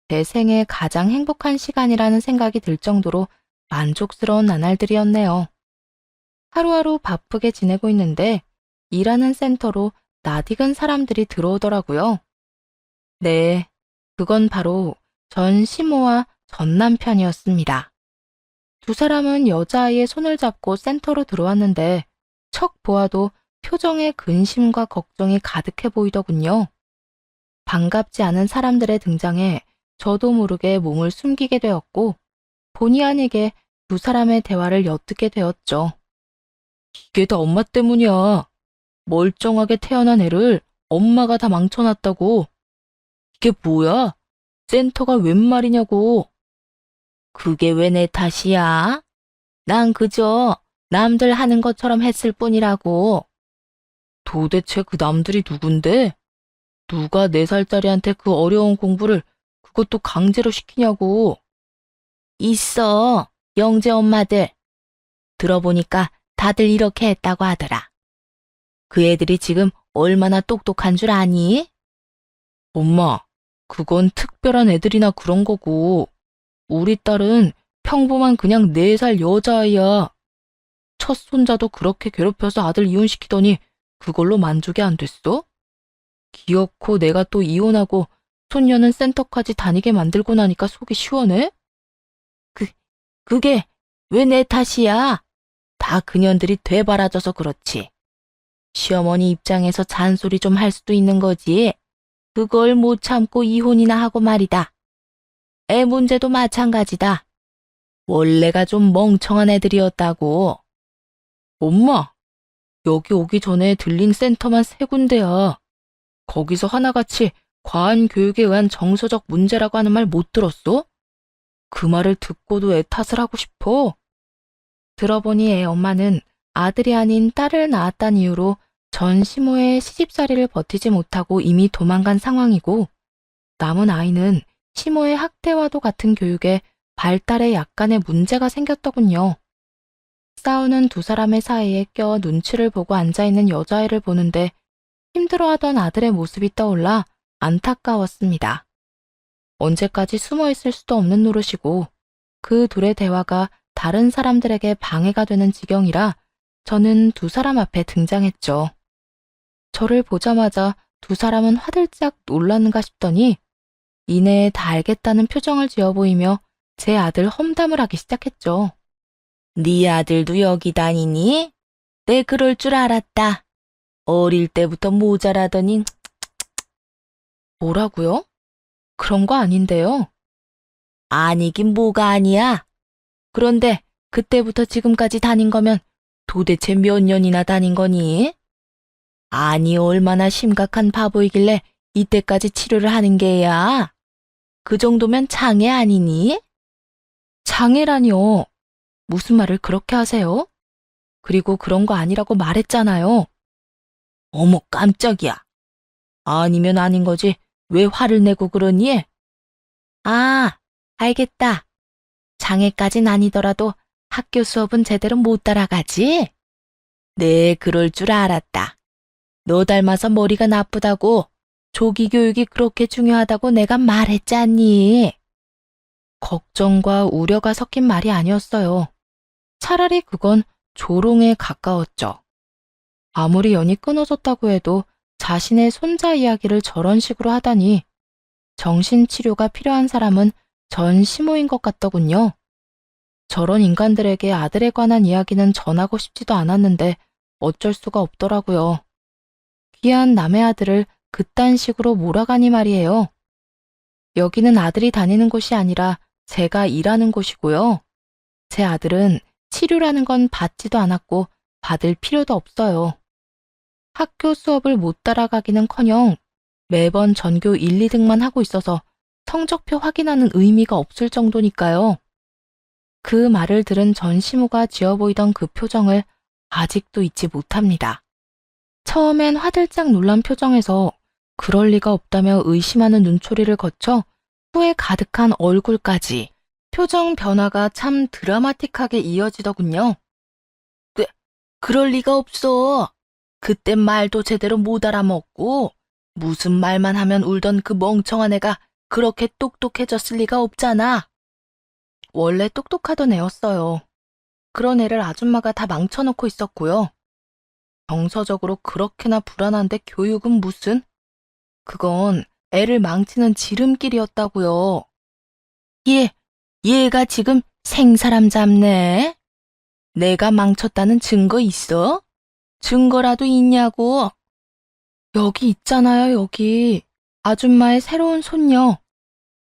제 생애 가장 행복한 시간이라는 생각이 들 정도로 만족스러운 나날들이었네요. 하루하루 바쁘게 지내고 있는데 일하는 센터로 낯익은 사람들이 들어오더라고요. 네, 그건 바로 전 시모와 전 남편이었습니다. 두 사람은 여자아이의 손을 잡고 센터로 들어왔는데 척 보아도 표정에 근심과 걱정이 가득해 보이더군요. 반갑지 않은 사람들의 등장에 저도 모르게 몸을 숨기게 되었고 본의 아니게 두 사람의 대화를 엿듣게 되었죠. 이게 다 엄마 때문이야. 멀쩡하게 태어난 애를 엄마가 다 망쳐놨다고. 이게 뭐야? 센터가 웬 말이냐고. 그게 왜 내 탓이야? 난 그저 남들 하는 것처럼 했을 뿐이라고. 도대체 그 남들이 누군데? 누가 4살짜리한테 그 어려운 공부를 그것도 강제로 시키냐고. 있어, 영재 엄마들. 들어보니까 다들 이렇게 했다고 하더라. 그 애들이 지금 얼마나 똑똑한 줄 아니? 엄마, 그건 특별한 애들이나 그런 거고, 우리 딸은 평범한 그냥 4살 여자아이야. 첫 손자도 그렇게 괴롭혀서 아들 이혼시키더니 그걸로 만족이 안 됐어? 기어코 내가 또 이혼하고 손녀는 센터까지 다니게 만들고 나니까 속이 시원해? 그게 왜 내 탓이야? 다 그년들이 되바라져서 그렇지. 시어머니 입장에서 잔소리 좀 할 수도 있는 거지. 그걸 못 참고 이혼이나 하고 말이다. 애 문제도 마찬가지다. 원래가 좀 멍청한 애들이었다고. 엄마, 여기 오기 전에 들린 센터만 3군데야. 거기서 하나같이 과한 교육에 의한 정서적 문제라고 하는 말 못 들었어? 그 말을 듣고도 애 탓을 하고 싶어. 들어보니 애 엄마는 아들이 아닌 딸을 낳았다는 이유로 전 시모의 시집살이를 버티지 못하고 이미 도망간 상황이고 남은 아이는 시모의 학대와도 같은 교육에 발달에 약간의 문제가 생겼더군요. 싸우는 두 사람의 사이에 껴 눈치를 보고 앉아있는 여자아이를 보는데 힘들어하던 아들의 모습이 떠올라 안타까웠습니다. 언제까지 숨어 있을 수도 없는 노릇이고 그 둘의 대화가 다른 사람들에게 방해가 되는 지경이라 저는 두 사람 앞에 등장했죠. 저를 보자마자 두 사람은 화들짝 놀랐는가 싶더니 이내에 다 알겠다는 표정을 지어 보이며 제 아들 험담을 하기 시작했죠. 네 아들도 여기 다니니? 내 그럴 줄 알았다. 어릴 때부터 모자라더니. 뭐라고요? 그런 거 아닌데요. 아니긴 뭐가 아니야. 그런데 그때부터 지금까지 다닌 거면 도대체 몇 년이나 다닌 거니? 아니, 얼마나 심각한 바보이길래 이때까지 치료를 하는 게야? 그 정도면 장애 아니니? 장애라니요. 무슨 말을 그렇게 하세요? 그리고 그런 거 아니라고 말했잖아요. 어머, 깜짝이야. 아니면 아닌 거지. 왜 화를 내고 그러니? 아, 알겠다. 장애까진 아니더라도 학교 수업은 제대로 못 따라가지? 네, 그럴 줄 알았다. 너 닮아서 머리가 나쁘다고, 조기 교육이 그렇게 중요하다고 내가 말했잖니. 걱정과 우려가 섞인 말이 아니었어요. 차라리 그건 조롱에 가까웠죠. 아무리 연이 끊어졌다고 해도 자신의 손자 이야기를 저런 식으로 하다니 정신치료가 필요한 사람은 전 시모인 것 같더군요. 저런 인간들에게 아들에 관한 이야기는 전하고 싶지도 않았는데 어쩔 수가 없더라고요. 귀한 남의 아들을 그딴 식으로 몰아가니 말이에요. 여기는 아들이 다니는 곳이 아니라 제가 일하는 곳이고요. 제 아들은 치료라는 건 받지도 않았고 받을 필요도 없어요. 학교 수업을 못 따라가기는커녕 매번 전교 1, 2등만 하고 있어서 성적표 확인하는 의미가 없을 정도니까요. 그 말을 들은 전 시모가 지어 보이던 그 표정을 아직도 잊지 못합니다. 처음엔 화들짝 놀란 표정에서 그럴 리가 없다며 의심하는 눈초리를 거쳐 후회 가득한 얼굴까지 표정 변화가 참 드라마틱하게 이어지더군요. 그럴 리가 없어. 그땐 말도 제대로 못 알아먹고 무슨 말만 하면 울던 그 멍청한 애가 그렇게 똑똑해졌을 리가 없잖아. 원래 똑똑하던 애였어요. 그런 애를 아줌마가 다 망쳐놓고 있었고요. 정서적으로 그렇게나 불안한데 교육은 무슨? 그건 애를 망치는 지름길이었다고요. 얘가 지금 생사람 잡네. 내가 망쳤다는 증거 있어? 증거라도 있냐고. 여기 있잖아요, 여기. 아줌마의 새로운 손녀.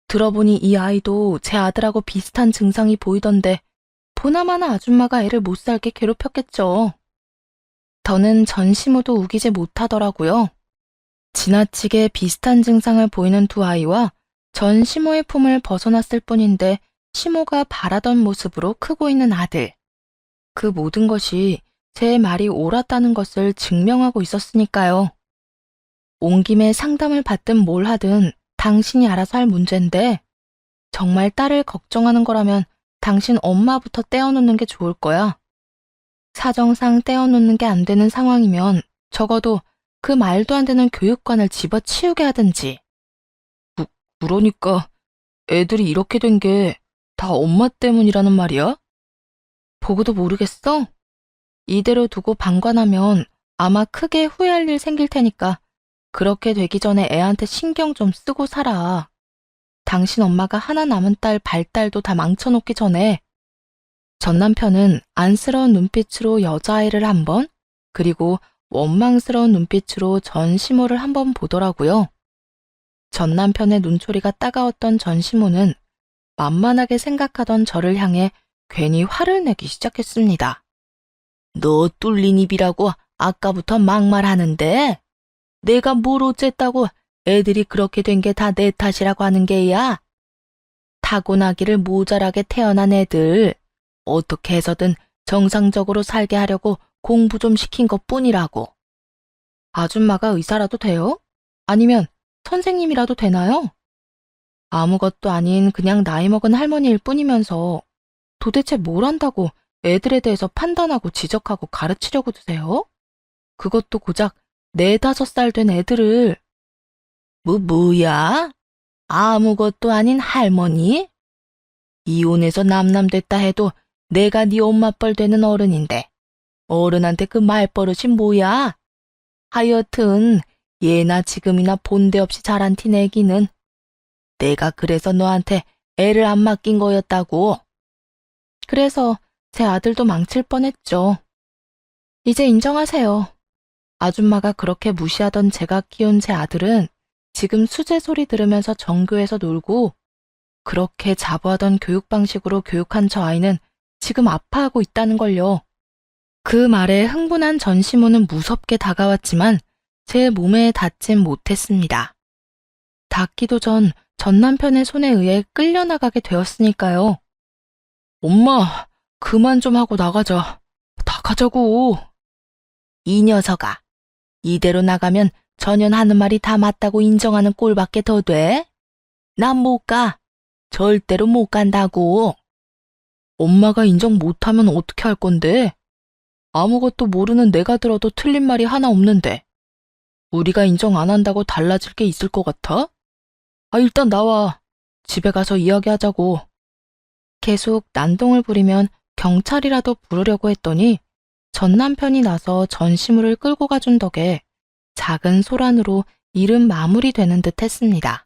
들어보니 이 아이도 제 아들하고 비슷한 증상이 보이던데 보나마나 아줌마가 애를 못 살게 괴롭혔겠죠. 더는 전시모도 우기지 못하더라고요. 지나치게 비슷한 증상을 보이는 두 아이와 전 시모의 품을 벗어났을 뿐인데 시모가 바라던 모습으로 크고 있는 아들. 그 모든 것이 제 말이 옳았다는 것을 증명하고 있었으니까요. 온 김에 상담을 받든 뭘 하든 당신이 알아서 할 문제인데 정말 딸을 걱정하는 거라면 당신 엄마부터 떼어놓는 게 좋을 거야. 사정상 떼어놓는 게 안 되는 상황이면 적어도 그 말도 안 되는 교육관을 집어치우게 하든지. 그러니까 애들이 이렇게 된 게 다 엄마 때문이라는 말이야? 보고도 모르겠어? 이대로 두고 방관하면 아마 크게 후회할 일 생길 테니까 그렇게 되기 전에 애한테 신경 좀 쓰고 살아. 당신 엄마가 하나 남은 딸 발달도 다 망쳐놓기 전에. 전 남편은 안쓰러운 눈빛으로 여자아이를 한 번, 그리고 원망스러운 눈빛으로 전 시모를 한 번 보더라고요. 전 남편의 눈초리가 따가웠던 전 시모는 만만하게 생각하던 저를 향해 괜히 화를 내기 시작했습니다. 너 뚫린 입이라고 아까부터 막말하는데 내가 뭘 어쨌다고 애들이 그렇게 된 게 다 내 탓이라고 하는 게야. 타고나기를 모자라게 태어난 애들 어떻게 해서든 정상적으로 살게 하려고 공부 좀 시킨 것뿐이라고. 아줌마가 의사라도 돼요? 아니면 선생님이라도 되나요? 아무것도 아닌 그냥 나이 먹은 할머니일 뿐이면서 도대체 뭘 한다고 애들에 대해서 판단하고 지적하고 가르치려고 드세요? 그것도 고작 4, 5살 된 애들을. 뭐야? 아무것도 아닌 할머니? 이혼해서 남남됐다 해도 내가 네 엄마뻘 되는 어른인데 어른한테 그 말버릇이 뭐야? 하여튼 예나 지금이나 본데 없이 자란 티 내기는 내가 그래서 너한테 애를 안 맡긴 거였다고. 그래서 제 아들도 망칠 뻔했죠. 이제 인정하세요. 아줌마가 그렇게 무시하던 제가 키운 제 아들은 지금 수제 소리 들으면서 전교에서 놀고 그렇게 자부하던 교육 방식으로 교육한 저 아이는 지금 아파하고 있다는 걸요. 그 말에 흥분한 전시모는 무섭게 다가왔지만 제 몸에 닿진 못했습니다. 닿기도 전 남편의 손에 의해 끌려나가게 되었으니까요. 엄마, 그만 좀 하고 나가자. 나가자고. 이 녀석아, 이대로 나가면 전현 하는 말이 다 맞다고 인정하는 꼴밖에 더 돼? 난 못 가. 절대로 못 간다고. 엄마가 인정 못하면 어떻게 할 건데? 아무것도 모르는 내가 들어도 틀린 말이 하나 없는데. 우리가 인정 안 한다고 달라질 게 있을 것 같아? 일단 나와. 집에 가서 이야기하자고. 계속 난동을 부리면 경찰이라도 부르려고 했더니 전 남편이 나서 전시물을 끌고 가준 덕에 작은 소란으로 일은 마무리되는 듯 했습니다.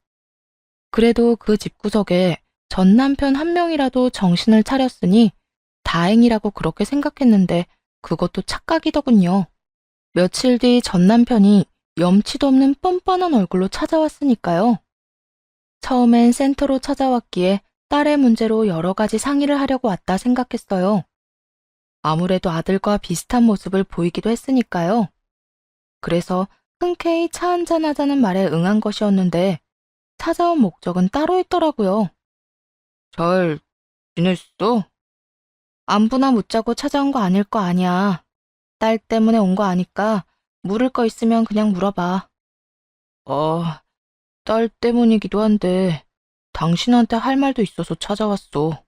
그래도 그 집구석에 전 남편 한 명이라도 정신을 차렸으니 다행이라고 그렇게 생각했는데 그것도 착각이더군요. 며칠 뒤 전 남편이 염치도 없는 뻔뻔한 얼굴로 찾아왔으니까요. 처음엔 센터로 찾아왔기에 딸의 문제로 여러 가지 상의를 하려고 왔다 생각했어요. 아무래도 아들과 비슷한 모습을 보이기도 했으니까요. 그래서 흔쾌히 차 한잔 하자는 말에 응한 것이었는데 찾아온 목적은 따로 있더라고요. 잘 지냈어? 안부나 묻자고 찾아온 거 아닐 거 아니야. 딸 때문에 온 거 아니까 물을 거 있으면 그냥 물어봐. 딸 때문이기도 한데 당신한테 할 말도 있어서 찾아왔어.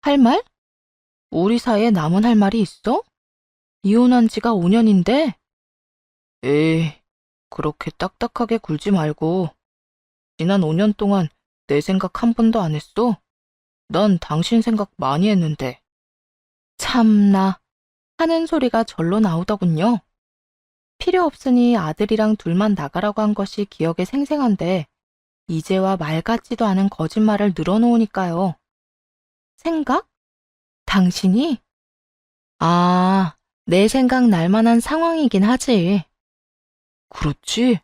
할 말? 우리 사이에 남은 할 말이 있어? 이혼한 지가 5년인데? 에이, 그렇게 딱딱하게 굴지 말고 지난 5년 동안 내 생각 한 번도 안 했어? 난 당신 생각 많이 했는데. 참나 하는 소리가 절로 나오더군요. 필요 없으니 아들이랑 둘만 나가라고 한 것이 기억에 생생한데 이제와 말 같지도 않은 거짓말을 늘어놓으니까요. 생각? 당신이? 내 생각 날 만한 상황이긴 하지. 그렇지?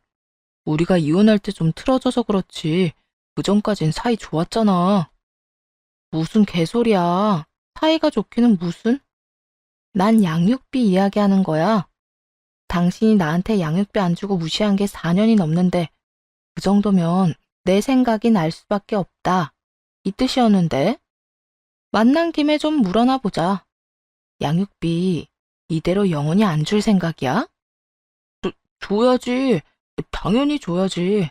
우리가 이혼할 때 좀 틀어져서 그렇지. 그전까진 사이 좋았잖아. 무슨 개소리야. 사이가 좋기는 무슨? 난 양육비 이야기하는 거야. 당신이 나한테 양육비 안 주고 무시한 게 4년이 넘는데 그 정도면 내 생각이 날 수밖에 없다. 이 뜻이었는데. 만난 김에 좀 물어나 보자. 양육비 이대로 영원히 안 줄 생각이야? 줘야지. 당연히 줘야지.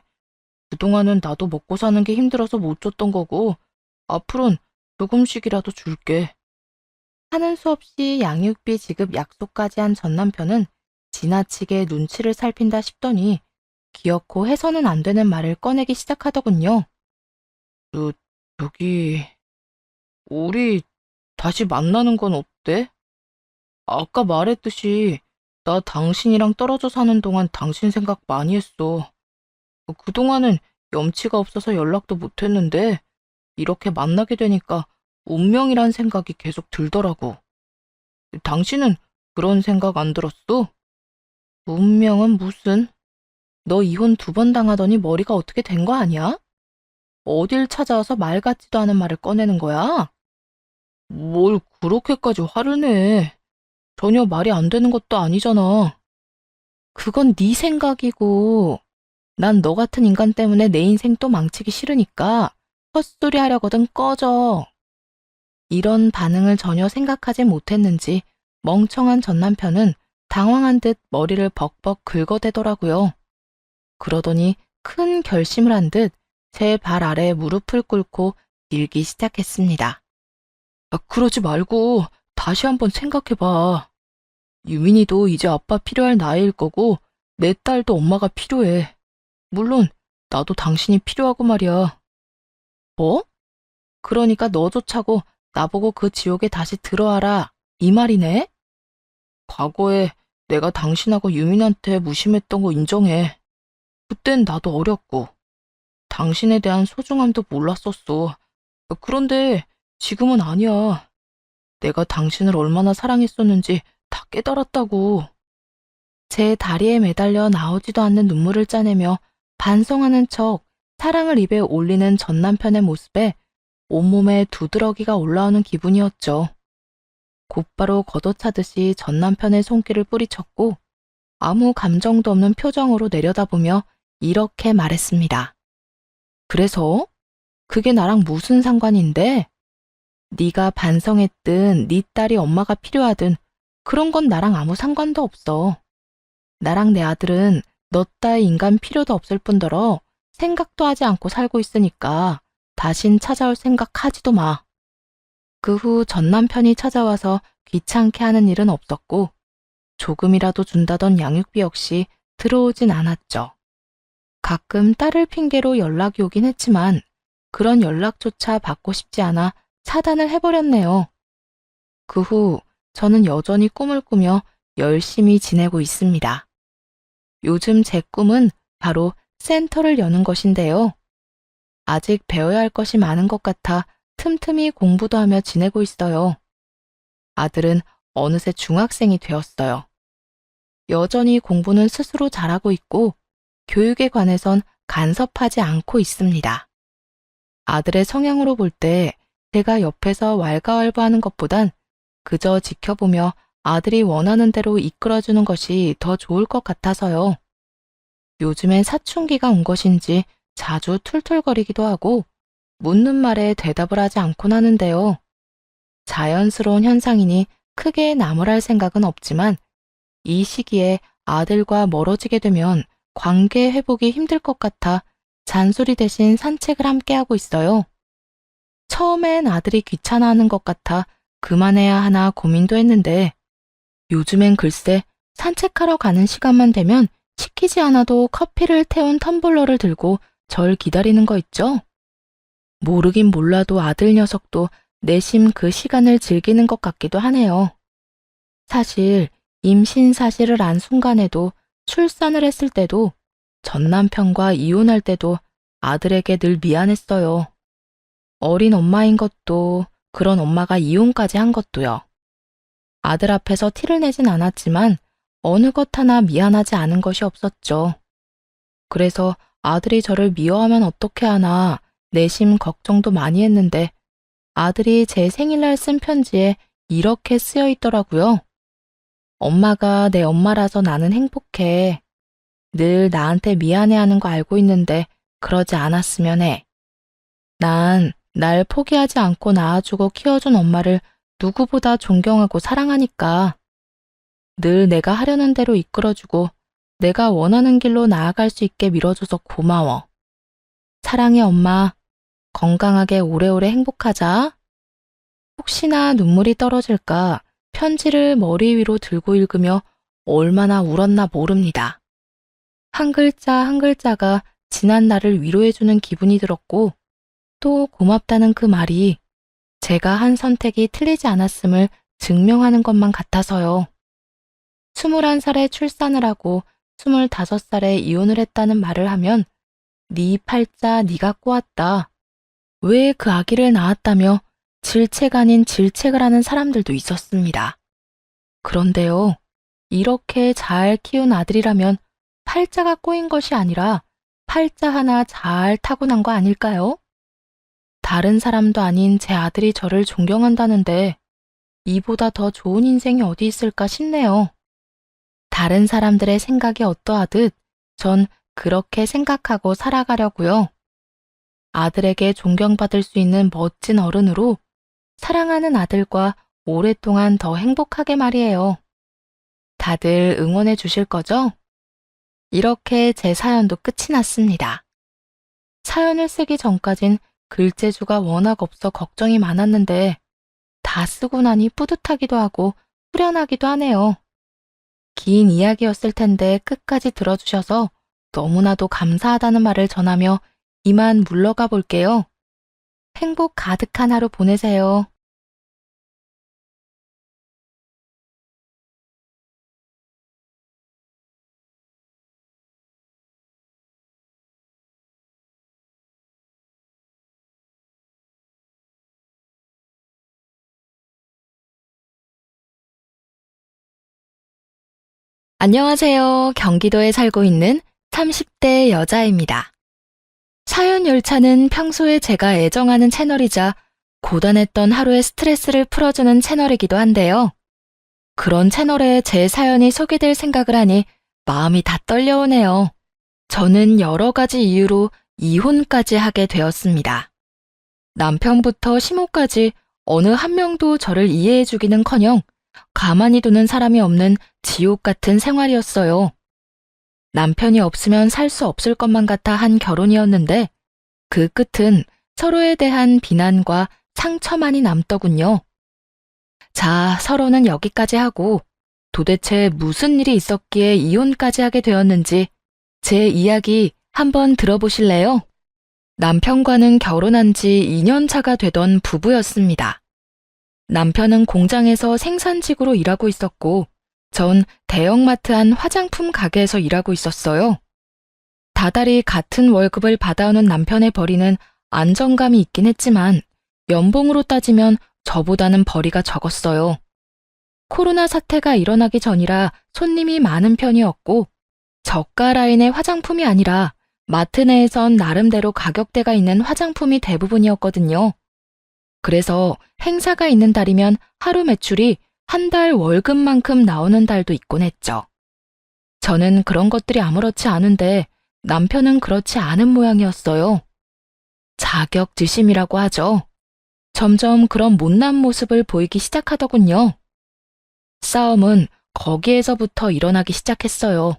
그동안은 나도 먹고 사는 게 힘들어서 못 줬던 거고 앞으론 조금씩이라도 줄게. 하는 수 없이 양육비 지급 약속까지 한 전 남편은 지나치게 눈치를 살핀다 싶더니 기어코 해서는 안 되는 말을 꺼내기 시작하더군요. 저기, 우리 다시 만나는 건 어때? 아까 말했듯이 나 당신이랑 떨어져 사는 동안 당신 생각 많이 했어. 그동안은 염치가 없어서 연락도 못 했는데 이렇게 만나게 되니까 운명이란 생각이 계속 들더라고. 당신은 그런 생각 안 들었어? 운명은 무슨? 너 이혼 2번 당하더니 머리가 어떻게 된 거 아니야? 어딜 찾아와서 말 같지도 않은 말을 꺼내는 거야? 뭘 그렇게까지 화를 내. 전혀 말이 안 되는 것도 아니잖아. 그건 네 생각이고 난 너 같은 인간 때문에 내 인생 또 망치기 싫으니까 헛소리 하려거든 꺼져. 이런 반응을 전혀 생각하지 못했는지 멍청한 전 남편은 당황한 듯 머리를 벅벅 긁어대더라고요. 그러더니 큰 결심을 한 듯 제 발 아래 무릎을 꿇고 밀기 시작했습니다. 그러지 말고 다시 한번 생각해봐. 유민이도 이제 아빠 필요할 나이일 거고 내 딸도 엄마가 필요해. 물론 나도 당신이 필요하고 말이야. 뭐? 그러니까 너조차고 나보고 그 지옥에 다시 들어와라. 이 말이네? 과거에 내가 당신하고 유민한테 무심했던 거 인정해. 그땐 나도 어렸고, 당신에 대한 소중함도 몰랐었어. 그런데 지금은 아니야. 내가 당신을 얼마나 사랑했었는지 다 깨달았다고. 제 다리에 매달려 나오지도 않는 눈물을 짜내며 반성하는 척 사랑을 입에 올리는 전 남편의 모습에 온몸에 두드러기가 올라오는 기분이었죠. 곧바로 걷어차듯이 전 남편의 손길을 뿌리쳤고 아무 감정도 없는 표정으로 내려다보며 이렇게 말했습니다. 그래서? 그게 나랑 무슨 상관인데? 네가 반성했든 네 딸이 엄마가 필요하든 그런 건 나랑 아무 상관도 없어. 나랑 내 아들은 너 따위 인간 필요도 없을 뿐더러 생각도 하지 않고 살고 있으니까 다신 찾아올 생각하지도 마. 그 후 전 남편이 찾아와서 귀찮게 하는 일은 없었고 조금이라도 준다던 양육비 역시 들어오진 않았죠. 가끔 딸을 핑계로 연락이 오긴 했지만 그런 연락조차 받고 싶지 않아 차단을 해버렸네요. 그 후 저는 여전히 꿈을 꾸며 열심히 지내고 있습니다. 요즘 제 꿈은 바로 센터를 여는 것인데요. 아직 배워야 할 것이 많은 것 같아 틈틈이 공부도 하며 지내고 있어요. 아들은 어느새 중학생이 되었어요. 여전히 공부는 스스로 잘하고 있고 교육에 관해선 간섭하지 않고 있습니다. 아들의 성향으로 볼 때 제가 옆에서 왈가왈부하는 것보단 그저 지켜보며 아들이 원하는 대로 이끌어주는 것이 더 좋을 것 같아서요. 요즘엔 사춘기가 온 것인지 자주 툴툴거리기도 하고 묻는 말에 대답을 하지 않곤 하는데요. 자연스러운 현상이니 크게 나무랄 생각은 없지만 이 시기에 아들과 멀어지게 되면 관계 회복이 힘들 것 같아 잔소리 대신 산책을 함께하고 있어요. 처음엔 아들이 귀찮아하는 것 같아 그만해야 하나 고민도 했는데 요즘엔 글쎄 산책하러 가는 시간만 되면 시키지 않아도 커피를 태운 텀블러를 들고 절 기다리는 거 있죠? 모르긴 몰라도 아들 녀석도 내심 그 시간을 즐기는 것 같기도 하네요. 사실 임신 사실을 안 순간에도 출산을 했을 때도 전 남편과 이혼할 때도 아들에게 늘 미안했어요. 어린 엄마인 것도 그런 엄마가 이혼까지 한 것도요. 아들 앞에서 티를 내진 않았지만 어느 것 하나 미안하지 않은 것이 없었죠. 그래서 아들이 저를 미워하면 어떻게 하나 내심 걱정도 많이 했는데 아들이 제 생일날 쓴 편지에 이렇게 쓰여 있더라고요. 엄마가 내 엄마라서 나는 행복해. 늘 나한테 미안해하는 거 알고 있는데 그러지 않았으면 해. 난 날 포기하지 않고 낳아주고 키워준 엄마를 누구보다 존경하고 사랑하니까. 늘 내가 하려는 대로 이끌어주고 내가 원하는 길로 나아갈 수 있게 밀어줘서 고마워. 사랑해 엄마. 건강하게 오래오래 행복하자. 혹시나 눈물이 떨어질까 편지를 머리 위로 들고 읽으며 얼마나 울었나 모릅니다. 한 글자 한 글자가 지난 날을 위로해주는 기분이 들었고 또 고맙다는 그 말이 제가 한 선택이 틀리지 않았음을 증명하는 것만 같아서요. 21살에 출산을 하고 25살에 이혼을 했다는 말을 하면 네 팔자 네가 꼬았다. 왜 그 아기를 낳았다며 질책 아닌 질책을 하는 사람들도 있었습니다. 그런데요, 이렇게 잘 키운 아들이라면 팔자가 꼬인 것이 아니라 팔자 하나 잘 타고난 거 아닐까요? 다른 사람도 아닌 제 아들이 저를 존경한다는데 이보다 더 좋은 인생이 어디 있을까 싶네요. 다른 사람들의 생각이 어떠하듯 전 그렇게 생각하고 살아가려고요. 아들에게 존경받을 수 있는 멋진 어른으로 사랑하는 아들과 오랫동안 더 행복하게 말이에요. 다들 응원해 주실 거죠? 이렇게 제 사연도 끝이 났습니다. 사연을 쓰기 전까진 글재주가 워낙 없어 걱정이 많았는데 다 쓰고 나니 뿌듯하기도 하고 후련하기도 하네요. 긴 이야기였을 텐데 끝까지 들어주셔서 너무나도 감사하다는 말을 전하며 이만 물러가 볼게요. 행복 가득한 하루 보내세요. 안녕하세요. 경기도에 살고 있는 30대 여자입니다. 사연 열차는 평소에 제가 애정하는 채널이자 고단했던 하루의 스트레스를 풀어주는 채널이기도 한데요. 그런 채널에 제 사연이 소개될 생각을 하니 마음이 다 떨려오네요. 저는 여러 가지 이유로 이혼까지 하게 되었습니다. 남편부터 시모까지 어느 한 명도 저를 이해해주기는커녕 가만히 두는 사람이 없는 지옥 같은 생활이었어요. 남편이 없으면 살 수 없을 것만 같아 한 결혼이었는데 그 끝은 서로에 대한 비난과 상처만이 남더군요. 자, 서로는 여기까지 하고 도대체 무슨 일이 있었기에 이혼까지 하게 되었는지 제 이야기 한번 들어보실래요? 남편과는 결혼한 지 2년 차가 되던 부부였습니다. 남편은 공장에서 생산직으로 일하고 있었고 전 대형마트 한 화장품 가게에서 일하고 있었어요. 다달이 같은 월급을 받아오는 남편의 벌이는 안정감이 있긴 했지만 연봉으로 따지면 저보다는 벌이가 적었어요. 코로나 사태가 일어나기 전이라 손님이 많은 편이었고 저가 라인의 화장품이 아니라 마트 내에선 나름대로 가격대가 있는 화장품이 대부분이었거든요. 그래서 행사가 있는 달이면 하루 매출이 한 달 월급만큼 나오는 달도 있곤 했죠. 저는 그런 것들이 아무렇지 않은데 남편은 그렇지 않은 모양이었어요. 자격지심이라고 하죠. 점점 그런 못난 모습을 보이기 시작하더군요. 싸움은 거기에서부터 일어나기 시작했어요.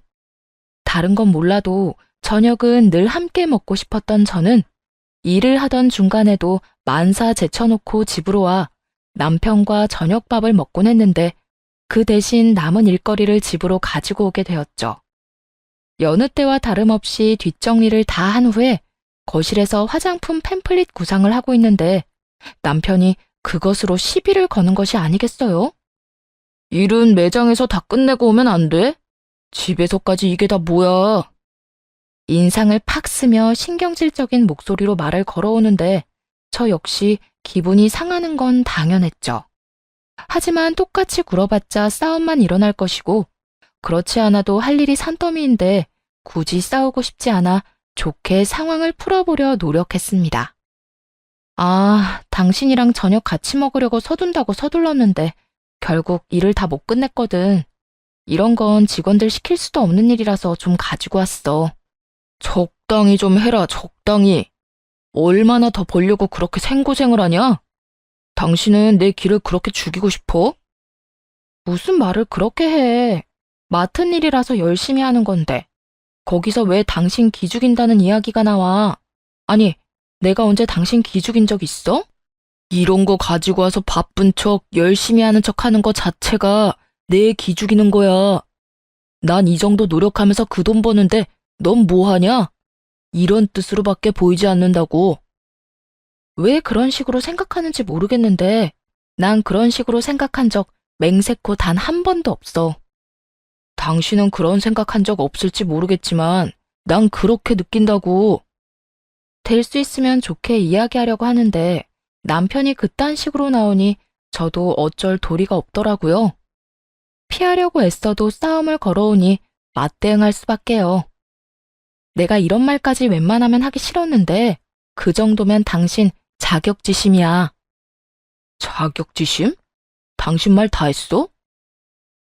다른 건 몰라도 저녁은 늘 함께 먹고 싶었던 저는 일을 하던 중간에도 만사 제쳐놓고 집으로 와 남편과 저녁밥을 먹곤 했는데 그 대신 남은 일거리를 집으로 가지고 오게 되었죠. 여느 때와 다름없이 뒷정리를 다 한 후에 거실에서 화장품 팸플릿 구상을 하고 있는데 남편이 그것으로 시비를 거는 것이 아니겠어요? 일은 매장에서 다 끝내고 오면 안 돼? 집에서까지 이게 다 뭐야? 인상을 팍 쓰며 신경질적인 목소리로 말을 걸어오는데 저 역시 기분이 상하는 건 당연했죠. 하지만 똑같이 굴어봤자 싸움만 일어날 것이고 그렇지 않아도 할 일이 산더미인데 굳이 싸우고 싶지 않아 좋게 상황을 풀어보려 노력했습니다. 아, 당신이랑 저녁 같이 먹으려고 서둔다고 서둘렀는데 결국 일을 다 못 끝냈거든. 이런 건 직원들 시킬 수도 없는 일이라서 좀 가지고 왔어. 적당히 좀 해라, 적당히. 얼마나 더 벌려고 그렇게 생고생을 하냐? 당신은 내 기를 그렇게 죽이고 싶어? 무슨 말을 그렇게 해. 맡은 일이라서 열심히 하는 건데. 거기서 왜 당신 기 죽인다는 이야기가 나와? 아니, 내가 언제 당신 기 죽인 적 있어? 이런 거 가지고 와서 바쁜 척, 열심히 하는 척 하는 거 자체가 내 기 죽이는 거야. 난 이 정도 노력하면서 그 돈 버는데 넌 뭐 하냐? 이런 뜻으로밖에 보이지 않는다고. 왜 그런 식으로 생각하는지 모르겠는데 난 그런 식으로 생각한 적 맹세코 단 한 번도 없어. 당신은 그런 생각한 적 없을지 모르겠지만 난 그렇게 느낀다고. 될 수 있으면 좋게 이야기하려고 하는데 남편이 그딴 식으로 나오니 저도 어쩔 도리가 없더라고요. 피하려고 애써도 싸움을 걸어오니 맞대응할 수밖에요. 내가 이런 말까지 웬만하면 하기 싫었는데 그 정도면 당신 자격지심이야. 자격지심? 당신 말 다 했어?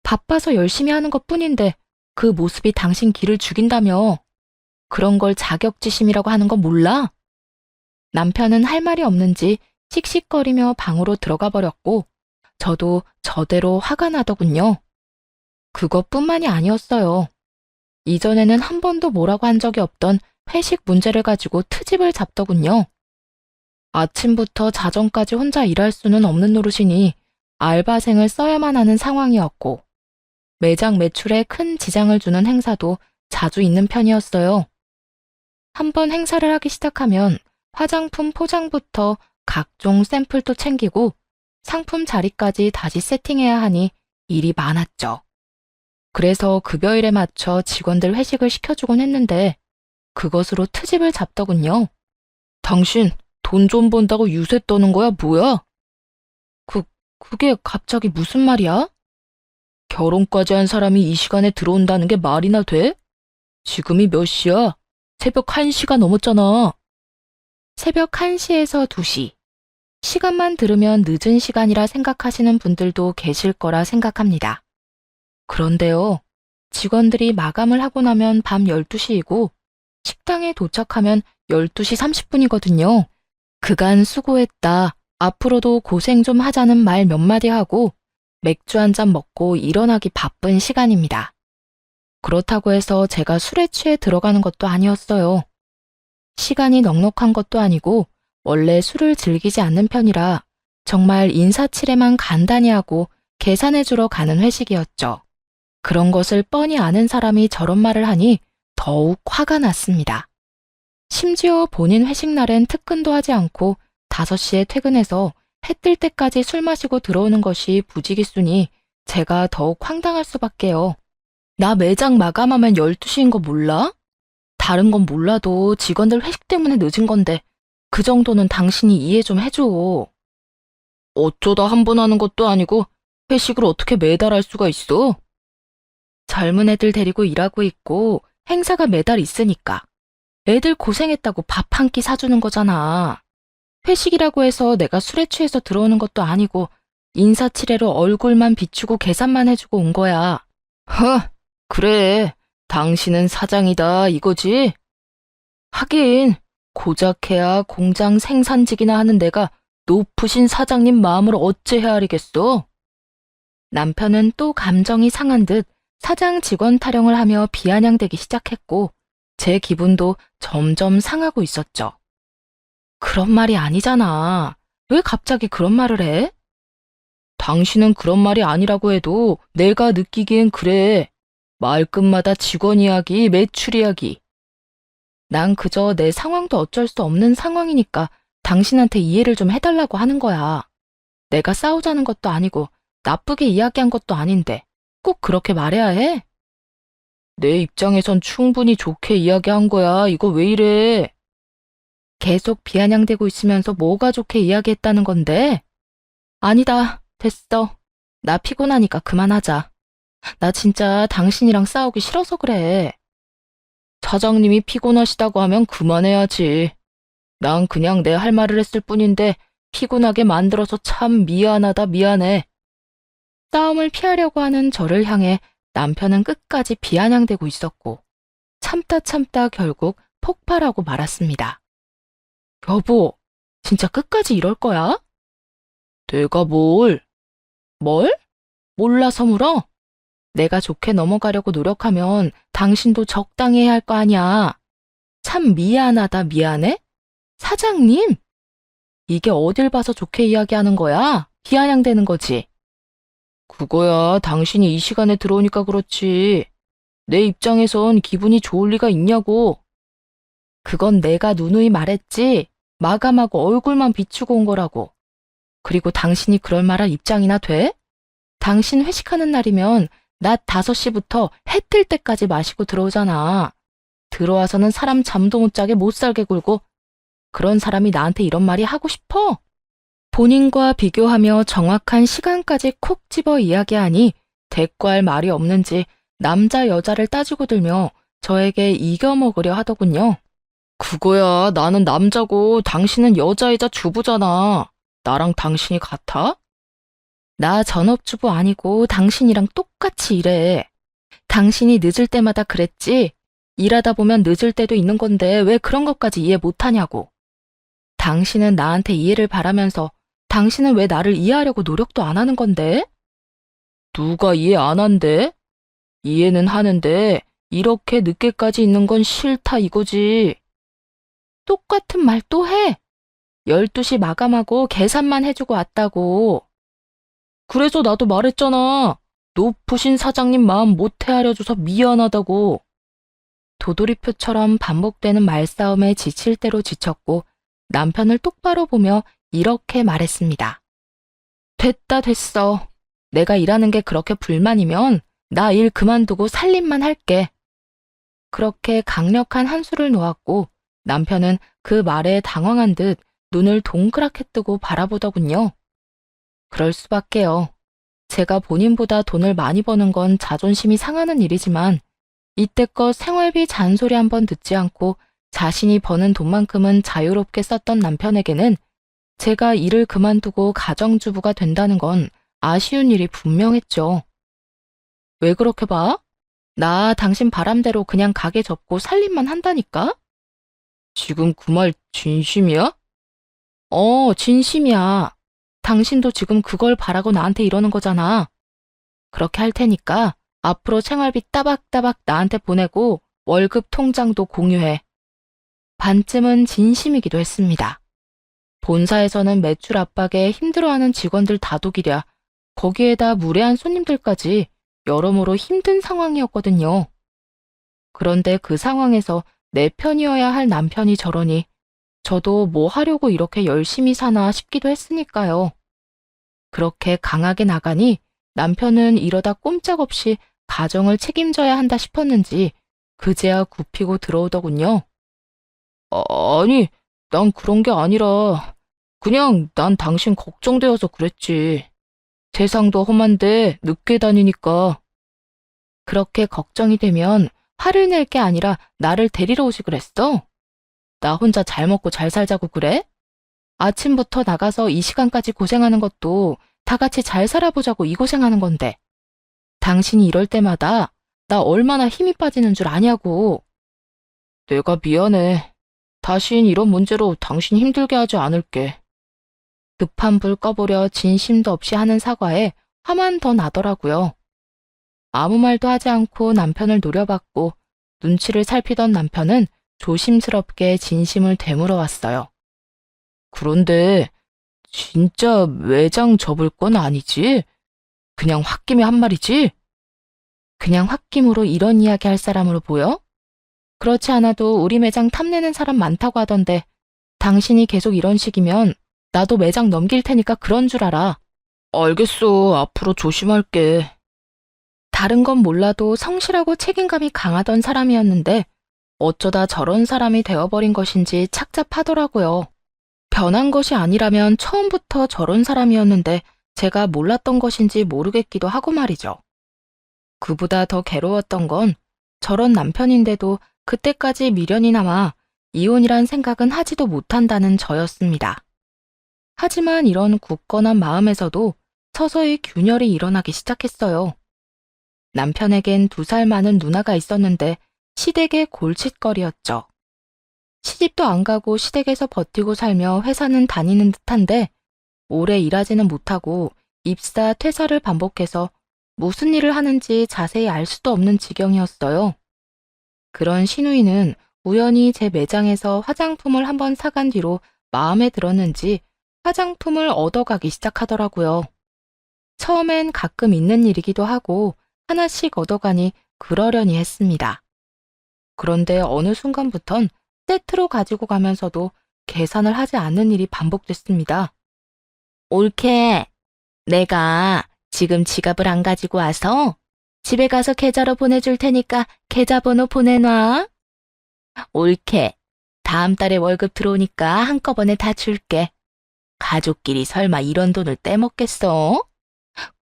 바빠서 열심히 하는 것뿐인데 그 모습이 당신 기를 죽인다며. 그런 걸 자격지심이라고 하는 거 몰라? 남편은 할 말이 없는지 씩씩거리며 방으로 들어가 버렸고 저도 저대로 화가 나더군요. 그것뿐만이 아니었어요. 이전에는 한 번도 뭐라고 한 적이 없던 회식 문제를 가지고 트집을 잡더군요. 아침부터 자정까지 혼자 일할 수는 없는 노릇이니 알바생을 써야만 하는 상황이었고 매장 매출에 큰 지장을 주는 행사도 자주 있는 편이었어요. 한번 행사를 하기 시작하면 화장품 포장부터 각종 샘플도 챙기고 상품 자리까지 다시 세팅해야 하니 일이 많았죠. 그래서 급여일에 맞춰 직원들 회식을 시켜주곤 했는데 그것으로 트집을 잡더군요. 당신 돈 좀 번다고 유세 떠는 거야, 뭐야? 그게 갑자기 무슨 말이야? 결혼까지 한 사람이 이 시간에 들어온다는 게 말이나 돼? 지금이 몇 시야? 새벽 1시가 넘었잖아. 새벽 1시에서 2시. 시간만 들으면 늦은 시간이라 생각하시는 분들도 계실 거라 생각합니다. 그런데요, 직원들이 마감을 하고 나면 밤 12시이고 식당에 도착하면 12시 30분이거든요. 그간 수고했다. 앞으로도 고생 좀 하자는 말 몇 마디 하고 맥주 한 잔 먹고 일어나기 바쁜 시간입니다. 그렇다고 해서 제가 술에 취해 들어가는 것도 아니었어요. 시간이 넉넉한 것도 아니고 원래 술을 즐기지 않는 편이라 정말 인사치레만 간단히 하고 계산해주러 가는 회식이었죠. 그런 것을 뻔히 아는 사람이 저런 말을 하니 더욱 화가 났습니다. 심지어 본인 회식 날엔 특근도 하지 않고 5시에 퇴근해서 해 뜰 때까지 술 마시고 들어오는 것이 부지기수니 제가 더욱 황당할 수밖에요. 나 매장 마감하면 12시인 거 몰라? 다른 건 몰라도 직원들 회식 때문에 늦은 건데 그 정도는 당신이 이해 좀 해줘. 어쩌다 한 번 하는 것도 아니고 회식을 어떻게 매달 할 수가 있어? 젊은 애들 데리고 일하고 있고 행사가 매달 있으니까 애들 고생했다고 밥 한 끼 사주는 거잖아. 회식이라고 해서 내가 술에 취해서 들어오는 것도 아니고 인사치레로 얼굴만 비추고 계산만 해주고 온 거야. 그래. 당신은 사장이다 이거지? 하긴 고작해야 공장 생산직이나 하는 내가 높으신 사장님 마음을 어째 헤아리겠어? 남편은 또 감정이 상한 듯 사장 직원 타령을 하며 비아냥대기 시작했고 제 기분도 점점 상하고 있었죠. 그런 말이 아니잖아. 왜 갑자기 그런 말을 해? 당신은 그런 말이 아니라고 해도 내가 느끼기엔 그래. 말끝마다 직원 이야기, 매출 이야기. 난 그저 내 상황도 어쩔 수 없는 상황이니까 당신한테 이해를 좀 해달라고 하는 거야. 내가 싸우자는 것도 아니고 나쁘게 이야기한 것도 아닌데 꼭 그렇게 말해야 해? 내 입장에선 충분히 좋게 이야기한 거야. 이거 왜 이래? 계속 비아냥대고 있으면서 뭐가 좋게 이야기했다는 건데? 아니다. 됐어. 나 피곤하니까 그만하자. 나 진짜 당신이랑 싸우기 싫어서 그래. 사장님이 피곤하시다고 하면 그만해야지. 난 그냥 내 할 말을 했을 뿐인데 피곤하게 만들어서 참 미안하다 미안해. 싸움을 피하려고 하는 저를 향해 남편은 끝까지 비아냥대고 있었고 참다 결국 폭발하고 말았습니다. 여보, 진짜 끝까지 이럴 거야? 내가 뭘? 뭘? 몰라서 물어? 내가 좋게 넘어가려고 노력하면 당신도 적당히 해야 할 거 아니야. 참 미안하다 미안해? 사장님? 이게 어딜 봐서 좋게 이야기하는 거야? 비아냥대는 거지. 그거야 당신이 이 시간에 들어오니까 그렇지. 내 입장에선 기분이 좋을 리가 있냐고. 그건 내가 누누이 말했지. 마감하고 얼굴만 비추고 온 거라고. 그리고 당신이 그럴 말할 입장이나 돼? 당신 회식하는 날이면 낮 5시부터 해 뜰 때까지 마시고 들어오잖아. 들어와서는 사람 잠도 못 자게 못 살게 굴고 그런 사람이 나한테 이런 말이 하고 싶어? 본인과 비교하며 정확한 시간까지 콕 집어 이야기하니 대꾸할 말이 없는지 남자 여자를 따지고 들며 저에게 이겨먹으려 하더군요. 그거야 나는 남자고 당신은 여자이자 주부잖아. 나랑 당신이 같아? 나 전업주부 아니고 당신이랑 똑같이 일해. 당신이 늦을 때마다 그랬지? 일하다 보면 늦을 때도 있는 건데 왜 그런 것까지 이해 못하냐고. 당신은 나한테 이해를 바라면서 당신은 왜 나를 이해하려고 노력도 안 하는 건데? 누가 이해 안 한대? 이해는 하는데 이렇게 늦게까지 있는 건 싫다 이거지. 똑같은 말 또 해. 12시 마감하고 계산만 해주고 왔다고. 그래서 나도 말했잖아. 높으신 사장님 마음 못 헤아려줘서 미안하다고. 도돌이표처럼 반복되는 말싸움에 지칠 대로 지쳤고 남편을 똑바로 보며 이렇게 말했습니다. 됐다 됐어. 내가 일하는 게 그렇게 불만이면 나 일 그만두고 살림만 할게. 그렇게 강력한 한 수를 놓았고 남편은 그 말에 당황한 듯 눈을 동그랗게 뜨고 바라보더군요. 그럴 수밖에요. 제가 본인보다 돈을 많이 버는 건 자존심이 상하는 일이지만 이때껏 생활비 잔소리 한번 듣지 않고 자신이 버는 돈만큼은 자유롭게 썼던 남편에게는 제가 일을 그만두고 가정주부가 된다는 건 아쉬운 일이 분명했죠. 왜 그렇게 봐? 나 당신 바람대로 그냥 가게 접고 살림만 한다니까? 지금 그 말 진심이야? 진심이야. 당신도 지금 그걸 바라고 나한테 이러는 거잖아. 그렇게 할 테니까 앞으로 생활비 따박따박 나한테 보내고 월급 통장도 공유해. 반쯤은 진심이기도 했습니다. 본사에서는 매출 압박에 힘들어하는 직원들 다독이랴 거기에다 무례한 손님들까지 여러모로 힘든 상황이었거든요. 그런데 그 상황에서 내 편이어야 할 남편이 저러니 저도 뭐 하려고 이렇게 열심히 사나 싶기도 했으니까요. 그렇게 강하게 나가니 남편은 이러다 꼼짝없이 가정을 책임져야 한다 싶었는지 그제야 굽히고 들어오더군요. 아니, 난 그런 게 아니라 그냥 난 당신 걱정되어서 그랬지. 세상도 험한데 늦게 다니니까. 그렇게 걱정이 되면 화를 낼 게 아니라 나를 데리러 오지 그랬어? 나 혼자 잘 먹고 잘 살자고 그래? 아침부터 나가서 이 시간까지 고생하는 것도 다 같이 잘 살아보자고 이 고생하는 건데. 당신이 이럴 때마다 나 얼마나 힘이 빠지는 줄 아냐고. 내가 미안해. 다신 이런 문제로 당신 힘들게 하지 않을게. 급한 불 꺼보려 진심도 없이 하는 사과에 화만 더 나더라고요. 아무 말도 하지 않고 남편을 노려봤고 눈치를 살피던 남편은 조심스럽게 진심을 되물어 왔어요. 그런데 진짜 매장 접을 건 아니지? 그냥 홧김에 한 말이지? 그냥 홧김으로 이런 이야기 할 사람으로 보여? 그렇지 않아도 우리 매장 탐내는 사람 많다고 하던데 당신이 계속 이런 식이면 나도 매장 넘길 테니까 그런 줄 알아. 알겠어. 앞으로 조심할게. 다른 건 몰라도 성실하고 책임감이 강하던 사람이었는데 어쩌다 저런 사람이 되어버린 것인지 착잡하더라고요. 변한 것이 아니라면 처음부터 저런 사람이었는데 제가 몰랐던 것인지 모르겠기도 하고 말이죠. 그보다 더 괴로웠던 건 저런 남편인데도 그때까지 미련이 남아 이혼이란 생각은 하지도 못한다는 저였습니다. 하지만 이런 굳건한 마음에서도 서서히 균열이 일어나기 시작했어요. 남편에겐 2살 많은 누나가 있었는데 시댁의 골칫거리였죠. 시집도 안 가고 시댁에서 버티고 살며 회사는 다니는 듯한데 오래 일하지는 못하고 입사, 퇴사를 반복해서 무슨 일을 하는지 자세히 알 수도 없는 지경이었어요. 그런 시누이는 우연히 제 매장에서 화장품을 한번 사간 뒤로 마음에 들었는지 화장품을 얻어가기 시작하더라고요. 처음엔 가끔 있는 일이기도 하고 하나씩 얻어가니 그러려니 했습니다. 그런데 어느 순간부턴 세트로 가지고 가면서도 계산을 하지 않는 일이 반복됐습니다. 옳게, 내가 지금 지갑을 안 가지고 와서 집에 가서 계좌로 보내줄 테니까 계좌번호 보내놔. 옳게, 다음 달에 월급 들어오니까 한꺼번에 다 줄게. 가족끼리 설마 이런 돈을 떼먹겠어?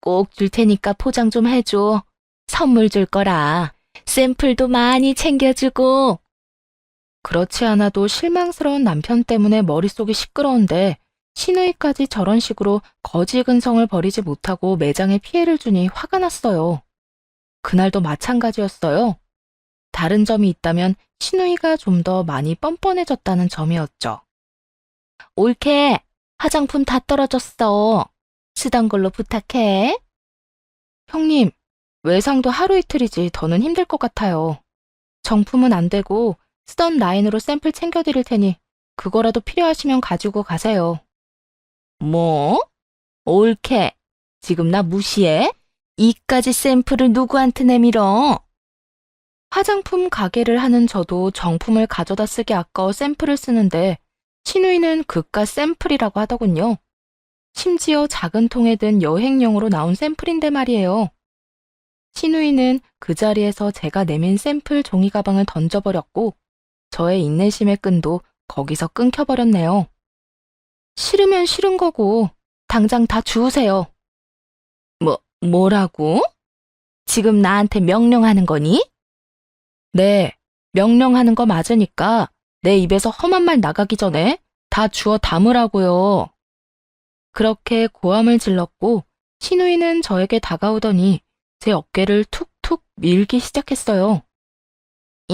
꼭 줄 테니까 포장 좀 해줘. 선물 줄 거라. 샘플도 많이 챙겨주고. 그렇지 않아도 실망스러운 남편 때문에 머릿속이 시끄러운데 시누이까지 저런 식으로 거지 근성을 버리지 못하고 매장에 피해를 주니 화가 났어요. 그날도 마찬가지였어요. 다른 점이 있다면 시누이가 좀 더 많이 뻔뻔해졌다는 점이었죠. 옳게, 화장품 다 떨어졌어. 쓰던 걸로 부탁해. 형님, 외상도 하루 이틀이지 더는 힘들 것 같아요. 정품은 안 되고 쓰던 라인으로 샘플 챙겨드릴 테니 그거라도 필요하시면 가지고 가세요. 뭐? 옳게, 지금 나 무시해? 이까지 샘플을 누구한테 내밀어? 화장품 가게를 하는 저도 정품을 가져다 쓰기 아까워 샘플을 쓰는데 신우이는 그깟 샘플이라고 하더군요. 심지어 작은 통에 든 여행용으로 나온 샘플인데 말이에요. 신우이는 그 자리에서 제가 내민 샘플 종이 가방을 던져버렸고 저의 인내심의 끈도 거기서 끊겨버렸네요. 싫으면 싫은 거고 당장 다 주우세요. 뭐라고? 지금 나한테 명령하는 거니? 네, 명령하는 거 맞으니까 내 입에서 험한 말 나가기 전에 다 주워 담으라고요. 그렇게 고함을 질렀고 신우이는 저에게 다가오더니 제 어깨를 툭툭 밀기 시작했어요.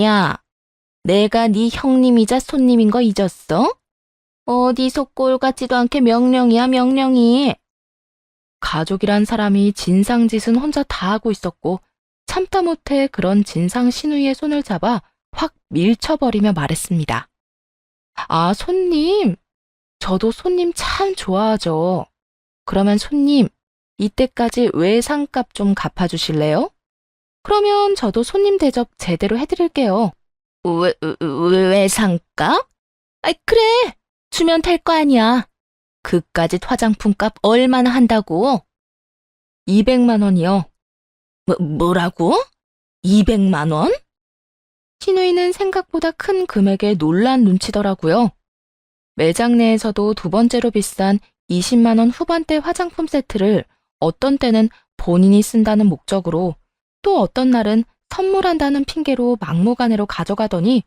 야, 내가 네 형님이자 손님인 거 잊었어? 어디서 꼴 같지도 않게 명령이야, 명령이. 가족이란 사람이 진상짓은 혼자 다 하고 있었고 참다 못해 그런 진상 신우이의 손을 잡아 확 밀쳐버리며 말했습니다. 아, 손님. 저도 손님 참 좋아하죠. 그러면 손님, 이때까지 외상값 좀 갚아주실래요? 그러면 저도 손님 대접 제대로 해드릴게요. 외상값? 아이, 그래. 주면 될 거 아니야. 그까짓 화장품 값 얼마나 한다고? 200만 원이요. 뭐라고? 200만 원? 신우이는 생각보다 큰 금액에 놀란 눈치더라고요. 매장 내에서도 두 번째로 비싼 20만 원 후반대 화장품 세트를 어떤 때는 본인이 쓴다는 목적으로 또 어떤 날은 선물한다는 핑계로 막무가내로 가져가더니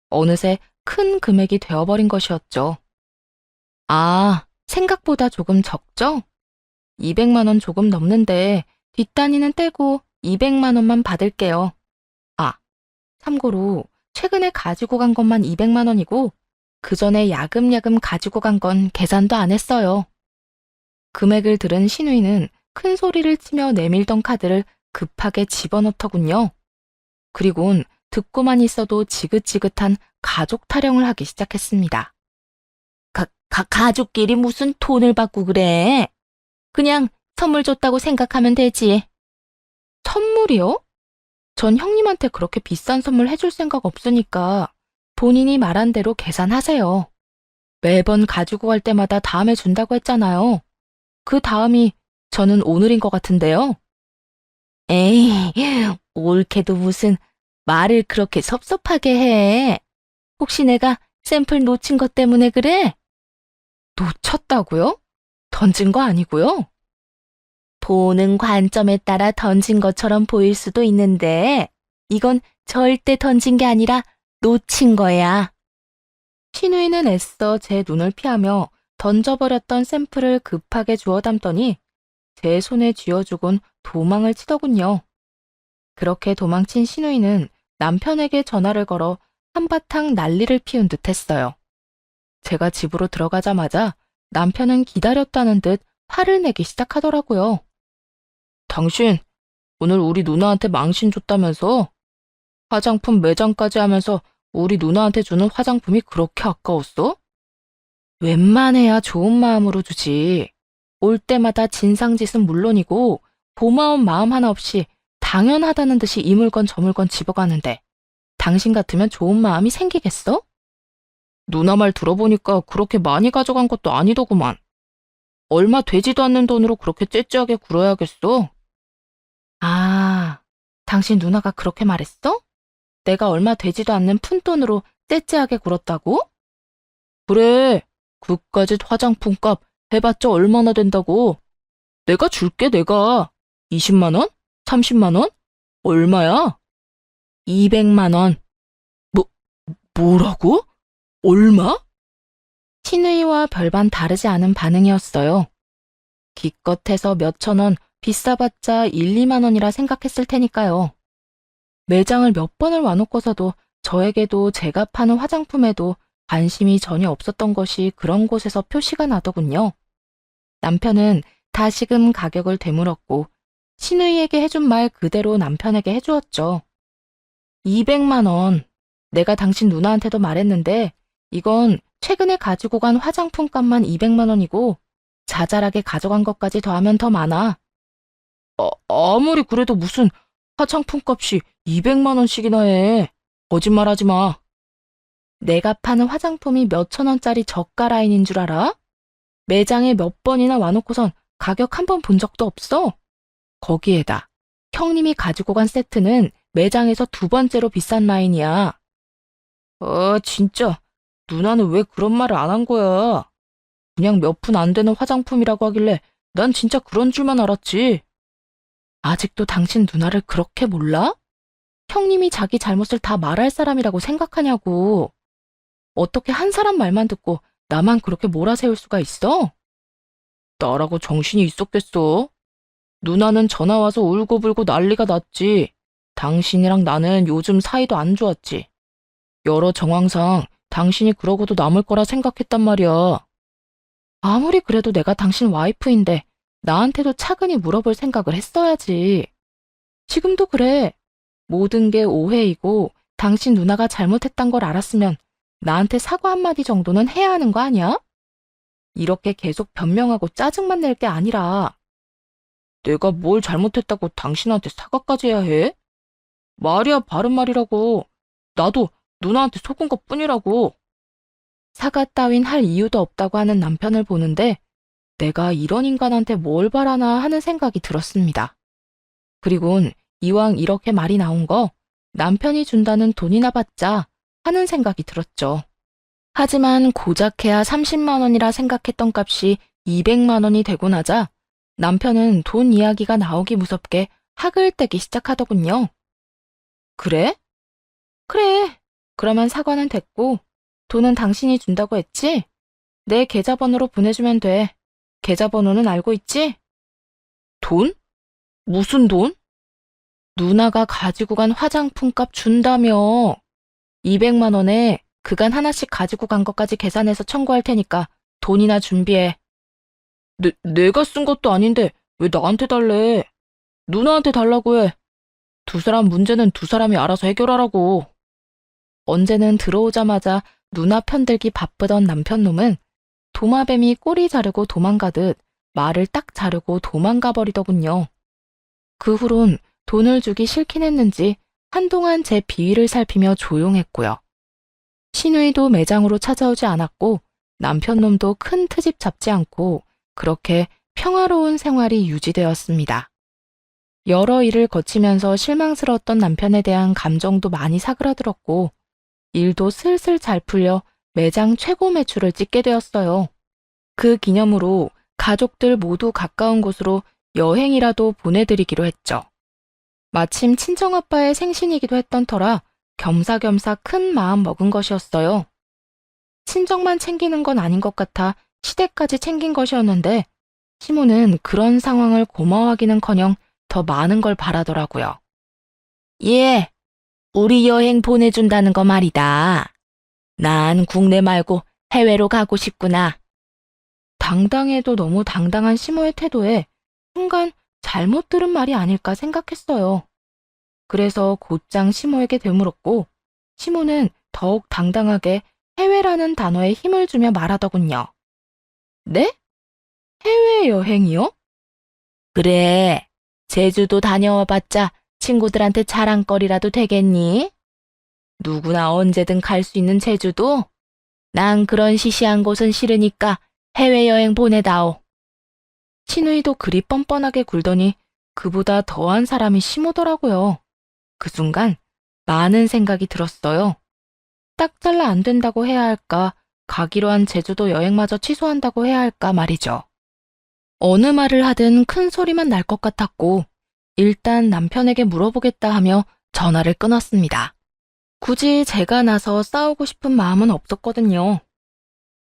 어느새 큰 금액이 되어버린 것이었죠. 아, 생각보다 조금 적죠? 200만 원 조금 넘는데 뒷단위는 떼고 200만 원만 받을게요. 아, 참고로 최근에 가지고 간 것만 200만 원이고 그 전에 야금야금 가지고 간 건 계산도 안 했어요. 금액을 들은 신우이는 큰 소리를 치며 내밀던 카드를 급하게 집어넣더군요. 그리곤 듣고만 있어도 지긋지긋한 가족 타령을 하기 시작했습니다. 가족끼리 무슨 돈을 받고 그래? 그냥 선물 줬다고 생각하면 되지. 선물이요? 전 형님한테 그렇게 비싼 선물 해줄 생각 없으니까 본인이 말한 대로 계산하세요. 매번 가지고 갈 때마다 다음에 준다고 했잖아요. 그 다음이 저는 오늘인 것 같은데요. 에이, 옳게도 무슨 말을 그렇게 섭섭하게 해. 혹시 내가 샘플 놓친 것 때문에 그래? 놓쳤다고요? 던진 거 아니고요? 보는 관점에 따라 던진 것처럼 보일 수도 있는데 이건 절대 던진 게 아니라 놓친 거야. 신우이는 애써 제 눈을 피하며 던져버렸던 샘플을 급하게 주워 담더니 제 손에 쥐어주곤 도망을 치더군요. 그렇게 도망친 신우이는 남편에게 전화를 걸어 한바탕 난리를 피운 듯 했어요. 제가 집으로 들어가자마자 남편은 기다렸다는 듯 화를 내기 시작하더라고요. 당신, 오늘 우리 누나한테 망신 줬다면서? 화장품 매장까지 하면서 우리 누나한테 주는 화장품이 그렇게 아까웠어? 웬만해야 좋은 마음으로 주지. 올 때마다 진상짓은 물론이고 고마운 마음 하나 없이 당연하다는 듯이 이 물건 저 물건 집어가는데 당신 같으면 좋은 마음이 생기겠어? 누나 말 들어보니까 그렇게 많이 가져간 것도 아니더구만. 얼마 되지도 않는 돈으로 그렇게 째째하게 굴어야겠어? 아, 당신 누나가 그렇게 말했어? 내가 얼마 되지도 않는 푼돈으로 째째하게 굴었다고? 그래, 그까짓 화장품 값 해봤자 얼마나 된다고. 내가 줄게, 내가. 20만 원? 30만 원? 얼마야? 200만 원. 뭐라고? 얼마? 신우이와 별반 다르지 않은 반응이었어요. 기껏해서 몇천 원, 비싸봤자 1, 2만 원이라 생각했을 테니까요. 매장을 몇 번을 와놓고서도 저에게도 제가 파는 화장품에도 관심이 전혀 없었던 것이 그런 곳에서 표시가 나더군요. 남편은 다시금 가격을 되물었고 신우이에게 해준 말 그대로 남편에게 해주었죠. 200만 원. 내가 당신 누나한테도 말했는데 이건 최근에 가지고 간 화장품 값만 200만 원이고 자잘하게 가져간 것까지 더하면 더 많아. 아무리 그래도 무슨 화장품 값이 200만 원씩이나 해. 거짓말하지 마. 내가 파는 화장품이 몇천 원짜리 저가 라인인 줄 알아? 매장에 몇 번이나 와놓고선 가격 한 번 본 적도 없어. 거기에다 형님이 가지고 간 세트는 매장에서 두 번째로 비싼 라인이야. 진짜. 누나는 왜 그런 말을 안 한 거야? 그냥 몇 푼 안 되는 화장품이라고 하길래 난 진짜 그런 줄만 알았지. 아직도 당신 누나를 그렇게 몰라? 형님이 자기 잘못을 다 말할 사람이라고 생각하냐고. 어떻게 한 사람 말만 듣고 나만 그렇게 몰아세울 수가 있어? 나라고 정신이 있었겠어? 누나는 전화 와서 울고불고 난리가 났지. 당신이랑 나는 요즘 사이도 안 좋았지. 여러 정황상 당신이 그러고도 남을 거라 생각했단 말이야. 아무리 그래도 내가 당신 와이프인데 나한테도 차근히 물어볼 생각을 했어야지. 지금도 그래. 모든 게 오해이고 당신 누나가 잘못했단 걸 알았으면 나한테 사과 한마디 정도는 해야 하는 거 아니야? 이렇게 계속 변명하고 짜증만 낼 게 아니라. 내가 뭘 잘못했다고 당신한테 사과까지 해야 해? 말이야 바른 말이라고. 나도 누나한테 속은 것 뿐이라고. 사과 따윈 할 이유도 없다고 하는 남편을 보는데 내가 이런 인간한테 뭘 바라나 하는 생각이 들었습니다. 그리곤 이왕 이렇게 말이 나온 거 남편이 준다는 돈이나 받자 하는 생각이 들었죠. 하지만 고작해야 30만 원이라 생각했던 값이 200만 원이 되고 나자 남편은 돈 이야기가 나오기 무섭게 학을 떼기 시작하더군요. 그래? 그래. 그러면 사과는 됐고 돈은 당신이 준다고 했지? 내 계좌번호로 보내주면 돼. 계좌번호는 알고 있지? 돈? 무슨 돈? 누나가 가지고 간 화장품 값 준다며. 200만 원에 그간 하나씩 가지고 간 것까지 계산해서 청구할 테니까 돈이나 준비해. 내가 쓴 것도 아닌데 왜 나한테 달래? 누나한테 달라고 해. 두 사람 문제는 두 사람이 알아서 해결하라고. 언제는 들어오자마자 누나 편들기 바쁘던 남편놈은 도마뱀이 꼬리 자르고 도망가듯 말을 딱 자르고 도망가 버리더군요. 그 후론 돈을 주기 싫긴 했는지 한동안 제 비위를 살피며 조용했고요. 시누이도 매장으로 찾아오지 않았고 남편놈도 큰 트집 잡지 않고 그렇게 평화로운 생활이 유지되었습니다. 여러 일을 거치면서 실망스러웠던 남편에 대한 감정도 많이 사그라들었고 일도 슬슬 잘 풀려 매장 최고 매출을 찍게 되었어요. 그 기념으로 가족들 모두 가까운 곳으로 여행이라도 보내드리기로 했죠. 마침 친정아빠의 생신이기도 했던 터라 겸사겸사 큰 마음 먹은 것이었어요. 친정만 챙기는 건 아닌 것 같아 시댁까지 챙긴 것이었는데 시모는 그런 상황을 고마워하기는커녕 더 많은 걸 바라더라고요. 예, 우리 여행 보내준다는 거 말이다. 난 국내 말고 해외로 가고 싶구나. 당당해도 너무 당당한 시모의 태도에 순간 잘못 들은 말이 아닐까 생각했어요. 그래서 곧장 시모에게 되물었고 시모는 더욱 당당하게 해외라는 단어에 힘을 주며 말하더군요. 네? 해외여행이요? 그래, 제주도 다녀와봤자 친구들한테 자랑거리라도 되겠니? 누구나 언제든 갈 수 있는 제주도? 난 그런 시시한 곳은 싫으니까 해외여행 보내다오. 시누이도 그리 뻔뻔하게 굴더니 그보다 더한 사람이 시모더라고요. 그 순간 많은 생각이 들었어요. 딱 잘라 안 된다고 해야 할까, 가기로 한 제주도 여행마저 취소한다고 해야 할까 말이죠. 어느 말을 하든 큰 소리만 날 것 같았고 일단 남편에게 물어보겠다 하며 전화를 끊었습니다. 굳이 제가 나서 싸우고 싶은 마음은 없었거든요.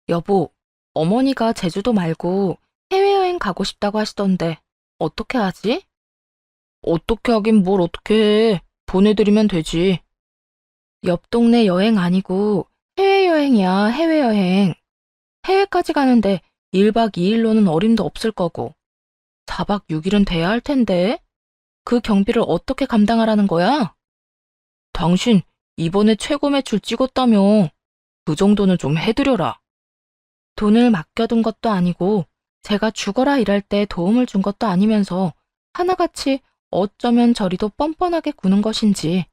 여보, 어머니가 제주도 말고 해외여행 가고 싶다고 하시던데 어떻게 하지? 어떻게 하긴 뭘 어떻게 해. 보내드리면 되지. 옆 동네 여행 아니고 해외여행이야, 해외여행. 해외까지 가는데 1박 2일로는 어림도 없을 거고 4박 6일은 돼야 할 텐데 그 경비를 어떻게 감당하라는 거야? 당신 이번에 최고 매출 찍었다며. 그 정도는 좀 해드려라. 돈을 맡겨둔 것도 아니고 제가 죽어라 일할 때 도움을 준 것도 아니면서 하나같이 어쩌면 저리도 뻔뻔하게 구는 것인지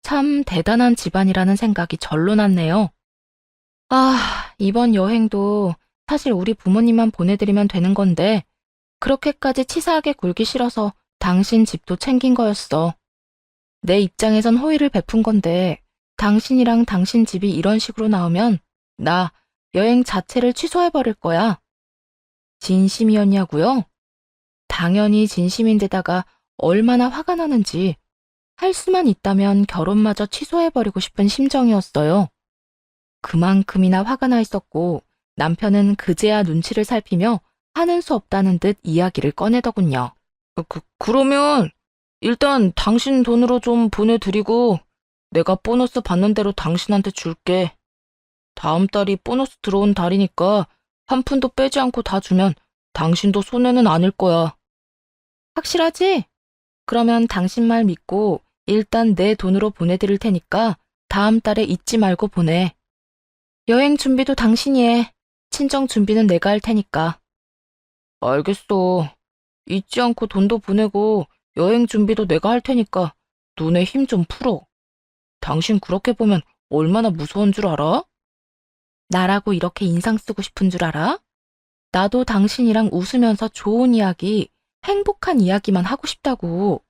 참 대단한 집안이라는 생각이 절로 났네요. 이번 여행도 사실 우리 부모님만 보내드리면 되는 건데 그렇게까지 치사하게 굴기 싫어서 당신 집도 챙긴 거였어. 내 입장에선 호의를 베푼 건데 당신이랑 당신 집이 이런 식으로 나오면 나 여행 자체를 취소해버릴 거야. 진심이었냐고요? 당연히 진심인데다가 얼마나 화가 나는지 할 수만 있다면 결혼마저 취소해버리고 싶은 심정이었어요. 그만큼이나 화가 나 있었고 남편은 그제야 눈치를 살피며 하는 수 없다는 듯 이야기를 꺼내더군요. 그러면 일단 당신 돈으로 좀 보내드리고 내가 보너스 받는 대로 당신한테 줄게. 다음 달이 보너스 들어온 달이니까 한 푼도 빼지 않고 다 주면 당신도 손해는 아닐 거야. 확실하지? 그러면 당신 말 믿고 일단 내 돈으로 보내드릴 테니까 다음 달에 잊지 말고 보내. 여행 준비도 당신이 해. 친정 준비는 내가 할 테니까. 알겠어. 잊지 않고 돈도 보내고 여행 준비도 내가 할 테니까 눈에 힘 좀 풀어. 당신 그렇게 보면 얼마나 무서운 줄 알아? 나라고 이렇게 인상 쓰고 싶은 줄 알아? 나도 당신이랑 웃으면서 좋은 이야기, 행복한 이야기만 하고 싶다고.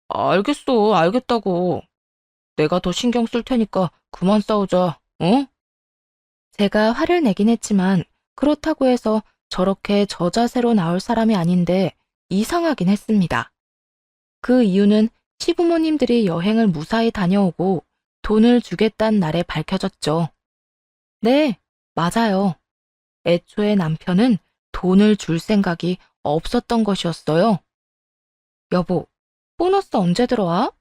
알겠어, 알겠다고. 내가 더 신경 쓸 테니까 그만 싸우자, 응? 제가 화를 내긴 했지만 그렇다고 해서 저렇게 저자세로 나올 사람이 아닌데 이상하긴 했습니다. 그 이유는 시부모님들이 여행을 무사히 다녀오고 돈을 주겠다는 날에 밝혀졌죠. 네, 맞아요. 애초에 남편은 돈을 줄 생각이 없었던 것이었어요. 여보, 보너스 언제 들어와?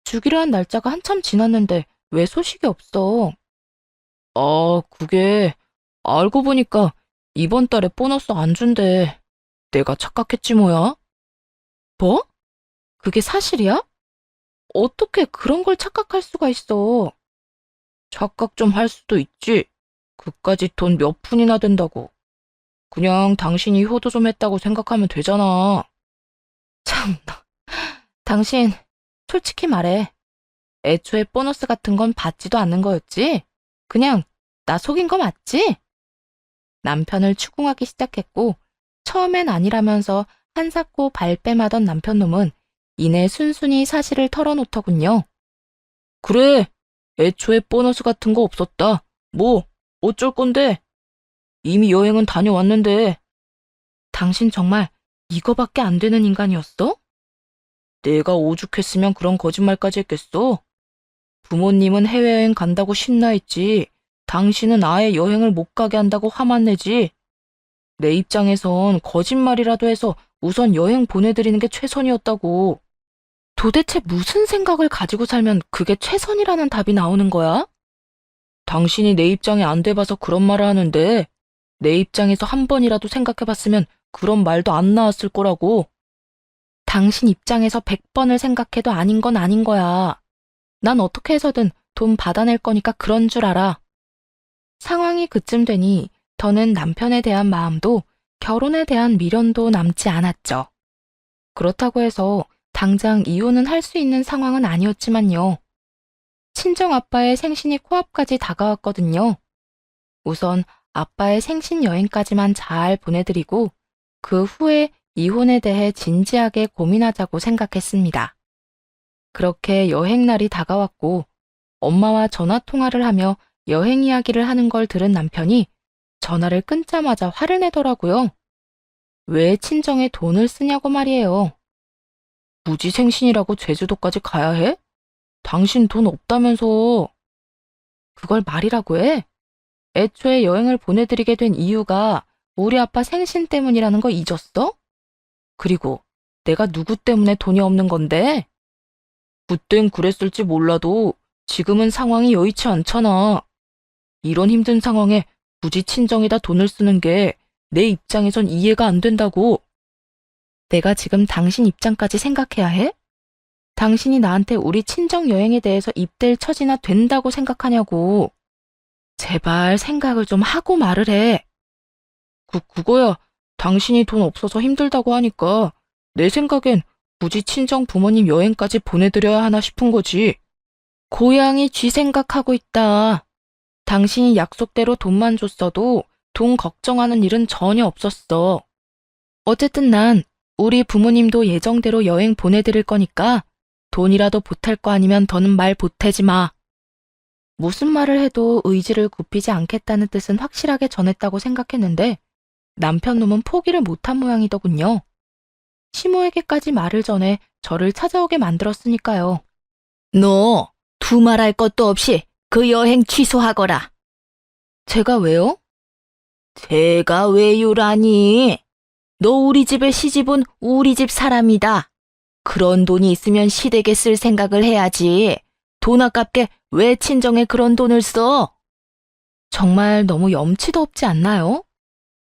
주기로 한 날짜가 한참 지났는데 왜 소식이 없어? 그게 알고 보니까 이번 달에 보너스 안 준대. 내가 착각했지 뭐야? 뭐? 그게 사실이야? 어떻게 그런 걸 착각할 수가 있어? 착각 좀 할 수도 있지. 그까짓 돈 몇 푼이나 된다고. 그냥 당신이 효도 좀 했다고 생각하면 되잖아. 참나. 당신, 솔직히 말해. 애초에 보너스 같은 건 받지도 않는 거였지? 그냥 나 속인 거 맞지? 남편을 추궁하기 시작했고 처음엔 아니라면서 한사코 발뺌하던 남편놈은 이내 순순히 사실을 털어놓더군요. 그래, 애초에 보너스 같은 거 없었다. 뭐, 어쩔 건데? 이미 여행은 다녀왔는데. 당신 정말 이거밖에 안 되는 인간이었어? 내가 오죽했으면 그런 거짓말까지 했겠어? 부모님은 해외여행 간다고 신나 했지. 당신은 아예 여행을 못 가게 한다고 화만 내지. 내 입장에선 거짓말이라도 해서 우선 여행 보내드리는 게 최선이었다고. 도대체 무슨 생각을 가지고 살면 그게 최선이라는 답이 나오는 거야? 당신이 내 입장에 안 돼봐서 그런 말을 하는데 내 입장에서 한 번이라도 생각해봤으면 그런 말도 안 나왔을 거라고. 당신 입장에서 100번을 생각해도 아닌 건 아닌 거야. 난 어떻게 해서든 돈 받아낼 거니까 그런 줄 알아. 상황이 그쯤 되니 더는 남편에 대한 마음도 결혼에 대한 미련도 남지 않았죠. 그렇다고 해서 당장 이혼은 할 수 있는 상황은 아니었지만요. 친정 아빠의 생신이 코앞까지 다가왔거든요. 우선 아빠의 생신 여행까지만 잘 보내드리고 그 후에 이혼에 대해 진지하게 고민하자고 생각했습니다. 그렇게 여행날이 다가왔고 엄마와 전화 통화를 하며 여행 이야기를 하는 걸 들은 남편이 전화를 끊자마자 화를 내더라고요. 왜 친정에 돈을 쓰냐고 말이에요. 무지 생신이라고 제주도까지 가야 해? 당신 돈 없다면서. 그걸 말이라고 해? 애초에 여행을 보내드리게 된 이유가 우리 아빠 생신 때문이라는 거 잊었어? 그리고 내가 누구 때문에 돈이 없는 건데? 그땐 그랬을지 몰라도 지금은 상황이 여의치 않잖아. 이런 힘든 상황에 굳이 친정에다 돈을 쓰는 게 내 입장에선 이해가 안 된다고. 내가 지금 당신 입장까지 생각해야 해? 당신이 나한테 우리 친정 여행에 대해서 입댈 처지나 된다고 생각하냐고. 제발 생각을 좀 하고 말을 해. 그거야. 당신이 돈 없어서 힘들다고 하니까 내 생각엔 굳이 친정 부모님 여행까지 보내드려야 하나 싶은 거지. 고양이 쥐 생각하고 있다. 당신이 약속대로 돈만 줬어도 돈 걱정하는 일은 전혀 없었어. 어쨌든 난 우리 부모님도 예정대로 여행 보내드릴 거니까 돈이라도 보탤 거 아니면 더는 말 보태지 마. 무슨 말을 해도 의지를 굽히지 않겠다는 뜻은 확실하게 전했다고 생각했는데 남편 놈은 포기를 못한 모양이더군요. 시모에게까지 말을 전해 저를 찾아오게 만들었으니까요. 너 두말할 것도 없이 그 여행 취소하거라. 제가 왜요? 제가 왜요라니. 너 우리 집에 시집온 우리 집 사람이다. 그런 돈이 있으면 시댁에 쓸 생각을 해야지. 돈 아깝게 왜 친정에 그런 돈을 써? 정말 너무 염치도 없지 않나요?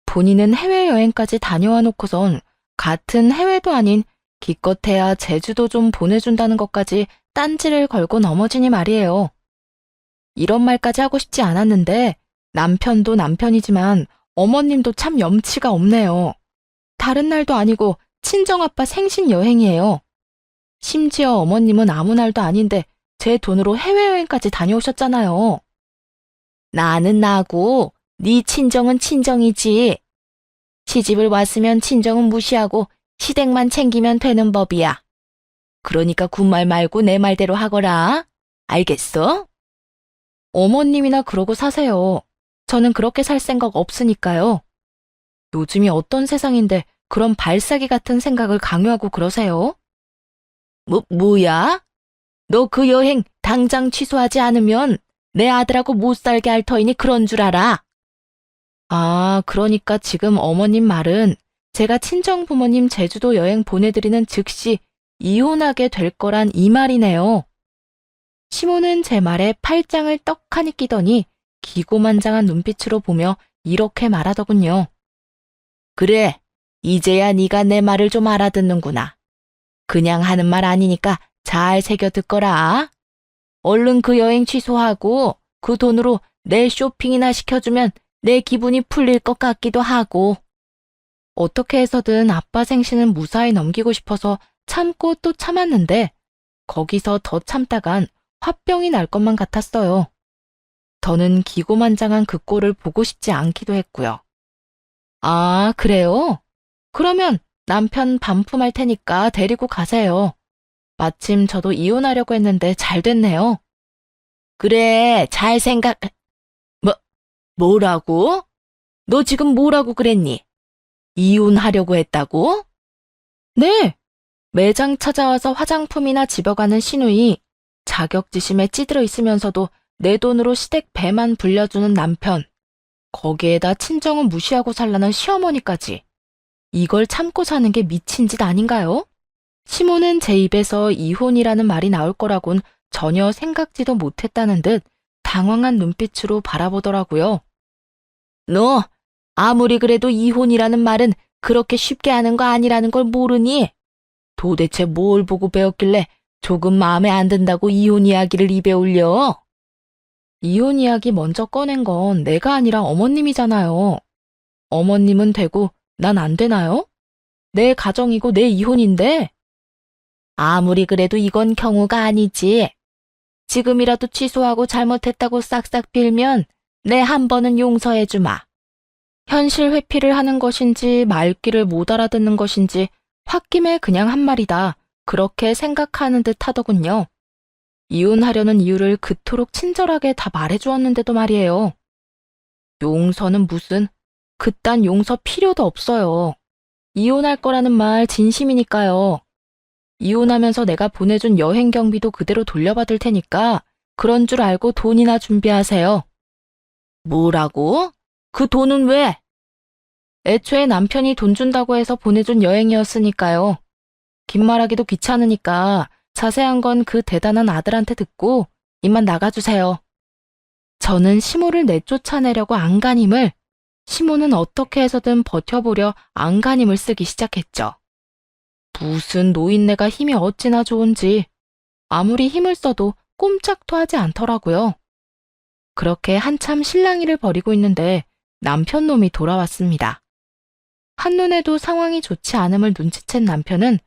본인은 해외여행까지 다녀와 놓고선 같은 해외도 아닌 기껏해야 제주도 좀 보내준다는 것까지 딴지를 걸고 넘어지니 말이에요. 이런 말까지 하고 싶지 않았는데 남편도 남편이지만 어머님도 참 염치가 없네요. 다른 날도 아니고 친정아빠 생신 여행이에요. 심지어 어머님은 아무 날도 아닌데 제 돈으로 해외여행까지 다녀오셨잖아요. 나는 나고 네 친정은 친정이지. 시집을 왔으면 친정은 무시하고 시댁만 챙기면 되는 법이야. 그러니까 군말 말고 내 말대로 하거라. 알겠어? 어머님이나 그러고 사세요. 저는 그렇게 살 생각 없으니까요. 요즘이 어떤 세상인데 그런 발사기 같은 생각을 강요하고 그러세요? 뭐야? 너 그 여행 당장 취소하지 않으면 내 아들하고 못 살게 할 터이니 그런 줄 알아. 아, 그러니까 지금 어머님 말은 제가 친정 부모님 제주도 여행 보내드리는 즉시 이혼하게 될 거란 이 말이네요. 시모는 제 말에 팔짱을 떡하니 끼더니 기고만장한 눈빛으로 보며 이렇게 말하더군요. 그래, 이제야 네가 내 말을 좀 알아듣는구나. 그냥 하는 말 아니니까 잘 새겨 듣거라. 얼른 그 여행 취소하고 그 돈으로 내 쇼핑이나 시켜주면 내 기분이 풀릴 것 같기도 하고. 어떻게 해서든 아빠 생신은 무사히 넘기고 싶어서 참고 또 참았는데 거기서 더 참다간 화병이 날 것만 같았어요. 더는 기고만장한 그 꼴을 보고 싶지 않기도 했고요. 아, 그래요? 그러면 남편 반품할 테니까 데리고 가세요. 마침 저도 이혼하려고 했는데 잘 됐네요. 그래, 잘 생각... 뭐라고? 너 지금 뭐라고 그랬니? 이혼하려고 했다고? 네. 매장 찾아와서 화장품이나 집어가는 시누이, 자격지심에 찌들어 있으면서도 내 돈으로 시댁 배만 불려주는 남편, 거기에다 친정은 무시하고 살라는 시어머니까지. 이걸 참고 사는 게 미친 짓 아닌가요? 시모는 제 입에서 이혼이라는 말이 나올 거라곤 전혀 생각지도 못했다는 듯 당황한 눈빛으로 바라보더라고요. 너 아무리 그래도 이혼이라는 말은 그렇게 쉽게 하는 거 아니라는 걸 모르니? 도대체 뭘 보고 배웠길래 조금 마음에 안 든다고 이혼 이야기를 입에 올려? 이혼 이야기 먼저 꺼낸 건 내가 아니라 어머님이잖아요. 어머님은 되고 난 안 되나요? 내 가정이고 내 이혼인데. 아무리 그래도 이건 경우가 아니지. 지금이라도 취소하고 잘못했다고 싹싹 빌면 내 한 번은 용서해주마. 현실 회피를 하는 것인지 말귀를 못 알아듣는 것인지 홧김에 그냥 한 말이다. 그렇게 생각하는 듯 하더군요. 이혼하려는 이유를 그토록 친절하게 다 말해주었는데도 말이에요. 용서는 무슨, 그딴 용서 필요도 없어요. 이혼할 거라는 말 진심이니까요. 이혼하면서 내가 보내준 여행 경비도 그대로 돌려받을 테니까 그런 줄 알고 돈이나 준비하세요. 뭐라고? 그 돈은 왜? 애초에 남편이 돈 준다고 해서 보내준 여행이었으니까요. 긴 말하기도 귀찮으니까 자세한 건 그 대단한 아들한테 듣고 이만 나가주세요. 저는 시모를 내쫓아내려고 안간힘을, 시모는 어떻게 해서든 버텨보려 안간힘을 쓰기 시작했죠. 무슨 노인네가 힘이 어찌나 좋은지 아무리 힘을 써도 꼼짝도 하지 않더라고요. 그렇게 한참 실랑이를 벌이고 있는데 남편 놈이 돌아왔습니다. 한눈에도 상황이 좋지 않음을 눈치챈 남편은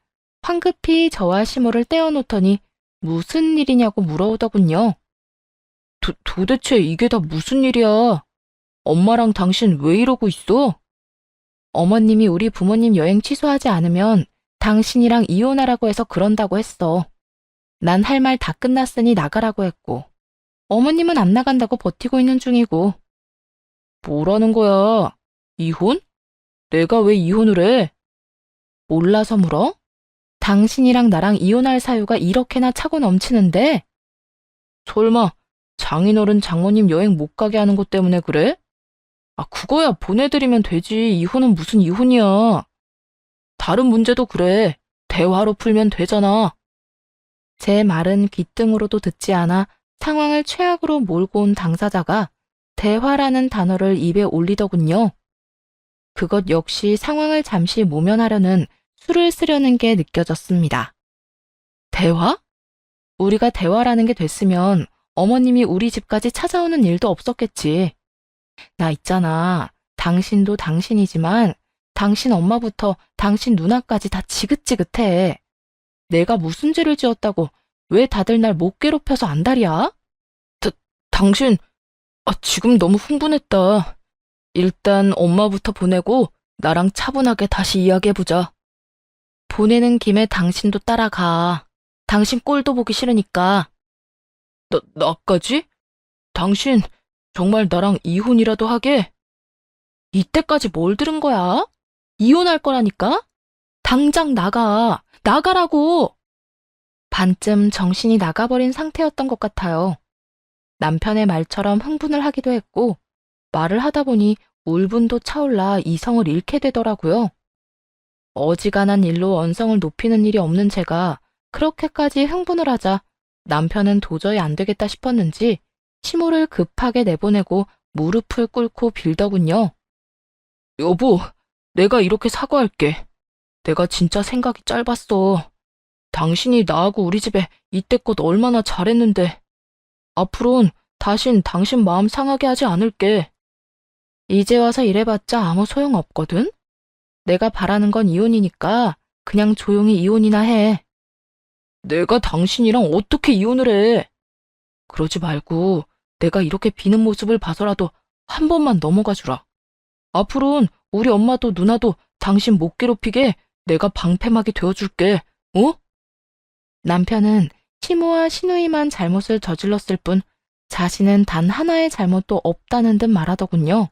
황급히 저와 시모를 떼어놓더니 무슨 일이냐고 물어오더군요. 도대체 이게 다 무슨 일이야? 엄마랑 당신 왜 이러고 있어? 어머님이 우리 부모님 여행 취소하지 않으면 당신이랑 이혼하라고 해서 그런다고 했어. 난 할 말 다 끝났으니 나가라고 했고, 어머님은 안 나간다고 버티고 있는 중이고. 뭐라는 거야? 이혼? 내가 왜 이혼을 해? 몰라서 물어? 당신이랑 나랑 이혼할 사유가 이렇게나 차고 넘치는데? 설마 장인어른 장모님 여행 못 가게 하는 것 때문에 그래? 그거야 보내드리면 되지. 이혼은 무슨 이혼이야. 다른 문제도 그래. 대화로 풀면 되잖아. 제 말은 귓등으로도 듣지 않아 상황을 최악으로 몰고 온 당사자가 대화라는 단어를 입에 올리더군요. 그것 역시 상황을 잠시 모면하려는 수를 쓰려는 게 느껴졌습니다. 대화? 우리가 대화라는 게 됐으면 어머님이 우리 집까지 찾아오는 일도 없었겠지. 나 있잖아. 당신도 당신이지만 당신 엄마부터 당신 누나까지 다 지긋지긋해. 내가 무슨 죄를 지었다고 왜 다들 날 못 괴롭혀서 안달이야? 당신, 지금 너무 흥분했다. 일단 엄마부터 보내고 나랑 차분하게 다시 이야기해보자. 보내는 김에 당신도 따라가. 당신 꼴도 보기 싫으니까. 나까지? 당신 정말 나랑 이혼이라도 하게? 이때까지 뭘 들은 거야? 이혼할 거라니까? 당장 나가. 나가라고! 반쯤 정신이 나가버린 상태였던 것 같아요. 남편의 말처럼 흥분을 하기도 했고, 말을 하다 보니 울분도 차올라 이성을 잃게 되더라고요. 어지간한 일로 언성을 높이는 일이 없는 제가 그렇게까지 흥분을 하자 남편은 도저히 안 되겠다 싶었는지 시모를 급하게 내보내고 무릎을 꿇고 빌더군요. 여보, 내가 이렇게 사과할게. 내가 진짜 생각이 짧았어. 당신이 나하고 우리 집에 이때껏 얼마나 잘했는데. 앞으론 다신 당신 마음 상하게 하지 않을게. 이제 와서 이래봤자 아무 소용없거든? 내가 바라는 건 이혼이니까 그냥 조용히 이혼이나 해. 내가 당신이랑 어떻게 이혼을 해? 그러지 말고 내가 이렇게 비는 모습을 봐서라도 한 번만 넘어가 주라. 앞으로는 우리 엄마도 누나도 당신 못 괴롭히게 내가 방패막이 되어줄게. 어? 남편은 시모와 시누이만 잘못을 저질렀을 뿐 자신은 단 하나의 잘못도 없다는 듯 말하더군요.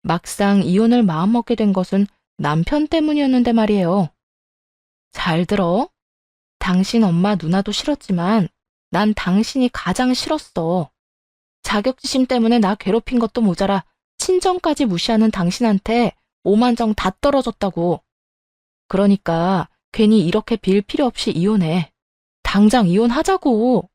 막상 이혼을 마음먹게 된 것은 남편 때문이었는데 말이에요. 잘 들어. 당신 엄마 누나도 싫었지만 난 당신이 가장 싫었어. 자격지심 때문에 나 괴롭힌 것도 모자라 친정까지 무시하는 당신한테 오만정 다 떨어졌다고. 그러니까 괜히 이렇게 빌 필요 없이 이혼해. 당장 이혼하자고.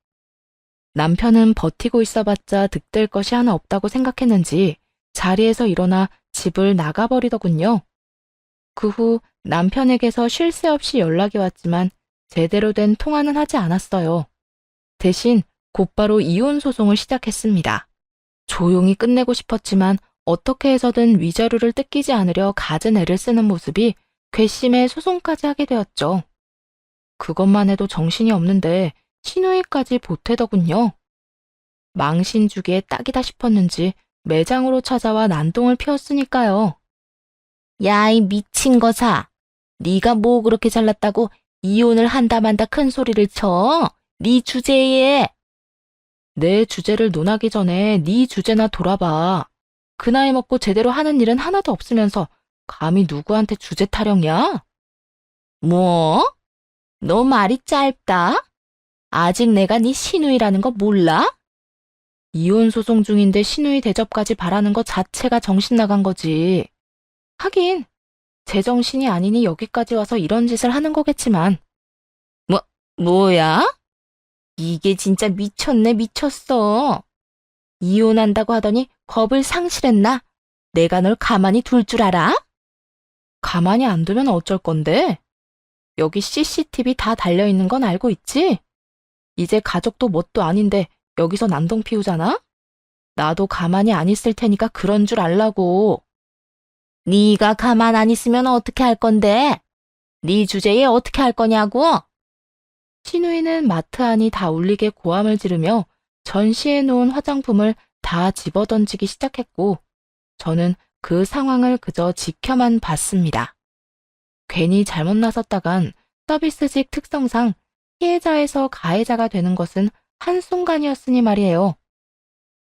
남편은 버티고 있어봤자 득될 것이 하나 없다고 생각했는지 자리에서 일어나 집을 나가버리더군요. 그 후 남편에게서 쉴 새 없이 연락이 왔지만 제대로 된 통화는 하지 않았어요. 대신 곧바로 이혼 소송을 시작했습니다. 조용히 끝내고 싶었지만 어떻게 해서든 위자료를 뜯기지 않으려 갖은 애를 쓰는 모습이 괘씸해 소송까지 하게 되었죠. 그것만 해도 정신이 없는데 시누이까지 보태더군요. 망신주기에 딱이다 싶었는지 매장으로 찾아와 난동을 피웠으니까요. 야, 이 미친 거사. 네가 뭐 그렇게 잘났다고 이혼을 한다 만다 큰 소리를 쳐? 네 주제에. 내 주제를 논하기 전에 네 주제나 돌아봐. 그 나이 먹고 제대로 하는 일은 하나도 없으면서 감히 누구한테 주제 타령이야? 뭐? 너 말이 짧다? 아직 내가 네 시누이라는 거 몰라? 이혼 소송 중인데 시누이 대접까지 바라는 것 자체가 정신 나간 거지. 하긴 제정신이 아니니 여기까지 와서 이런 짓을 하는 거겠지만. 뭐야? 이게 진짜 미쳤네, 미쳤어. 이혼한다고 하더니 겁을 상실했나? 내가 널 가만히 둘 줄 알아? 가만히 안 두면 어쩔 건데? 여기 CCTV 다 달려있는 건 알고 있지? 이제 가족도 뭣도 아닌데 여기서 난동 피우잖아? 나도 가만히 안 있을 테니까 그런 줄 알라고. 네가 가만 안 있으면 어떻게 할 건데? 네 주제에 어떻게 할 거냐고? 신우이는 마트 안이 다 울리게 고함을 지르며 전시해 놓은 화장품을 다 집어던지기 시작했고, 저는 그 상황을 그저 지켜만 봤습니다. 괜히 잘못 나섰다간 서비스직 특성상 피해자에서 가해자가 되는 것은 한순간이었으니 말이에요.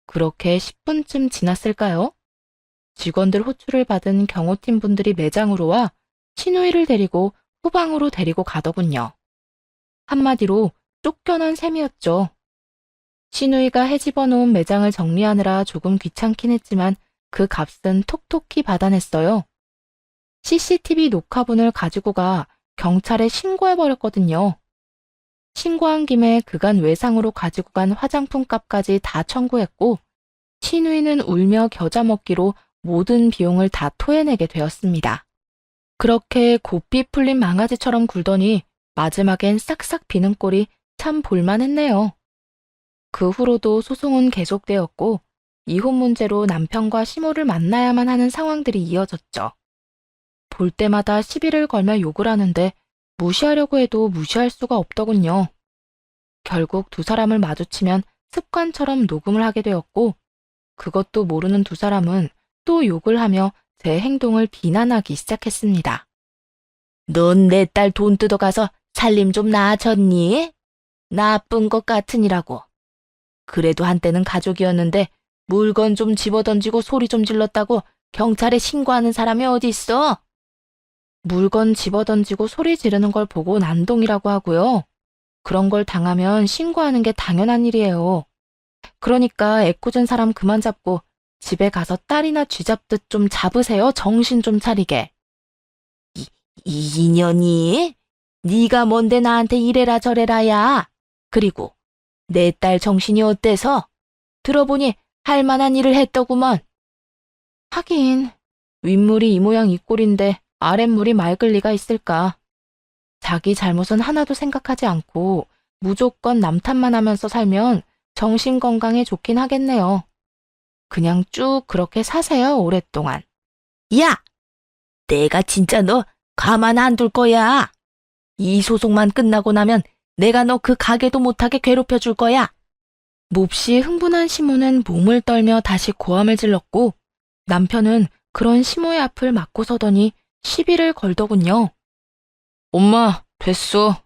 그렇게 10분쯤 지났을까요? 직원들 호출을 받은 경호팀 분들이 매장으로 와 신우이를 데리고 후방으로 데리고 가더군요. 한마디로 쫓겨난 셈이었죠. 신우이가 헤집어 놓은 매장을 정리하느라 조금 귀찮긴 했지만 그 값은 톡톡히 받아냈어요. CCTV 녹화본을 가지고 가 경찰에 신고해버렸거든요. 신고한 김에 그간 외상으로 가지고 간 화장품 값까지 다 청구했고, 신우이는 울며 겨자 먹기로 모든 비용을 다 토해내게 되었습니다. 그렇게 고삐 풀린 망아지처럼 굴더니 마지막엔 싹싹 비는 꼴이 참 볼만했네요. 그 후로도 소송은 계속되었고, 이혼 문제로 남편과 시모를 만나야만 하는 상황들이 이어졌죠. 볼 때마다 시비를 걸며 욕을 하는데 무시하려고 해도 무시할 수가 없더군요. 결국 두 사람을 마주치면 습관처럼 녹음을 하게 되었고, 그것도 모르는 두 사람은 또 욕을 하며 제 행동을 비난하기 시작했습니다. 넌 내 딸 돈 뜯어가서 살림 좀 나아졌니? 나쁜 것 같으니라고. 그래도 한때는 가족이었는데 물건 좀 집어던지고 소리 좀 질렀다고 경찰에 신고하는 사람이 어디 있어? 물건 집어던지고 소리 지르는 걸 보고 난동이라고 하고요. 그런 걸 당하면 신고하는 게 당연한 일이에요. 그러니까 애꿎은 사람 그만 잡고 집에 가서 딸이나 쥐잡듯 좀 잡으세요. 정신 좀 차리게. 이 인연이? 네가 뭔데 나한테 이래라 저래라야. 그리고 내 딸 정신이 어때서? 들어보니 할 만한 일을 했더구먼. 하긴 윗물이 이 모양 이 꼴인데 아랫물이 맑을 리가 있을까. 자기 잘못은 하나도 생각하지 않고 무조건 남 탓만 하면서 살면 정신 건강에 좋긴 하겠네요. 그냥 쭉 그렇게 사세요, 오랫동안. 야! 내가 진짜 너 가만 안 둘 거야. 이 소송만 끝나고 나면 내가 너 그 가게도 못하게 괴롭혀 줄 거야. 몹시 흥분한 시모는 몸을 떨며 다시 고함을 질렀고, 남편은 그런 시모의 앞을 막고 서더니 시비를 걸더군요. 엄마, 됐어.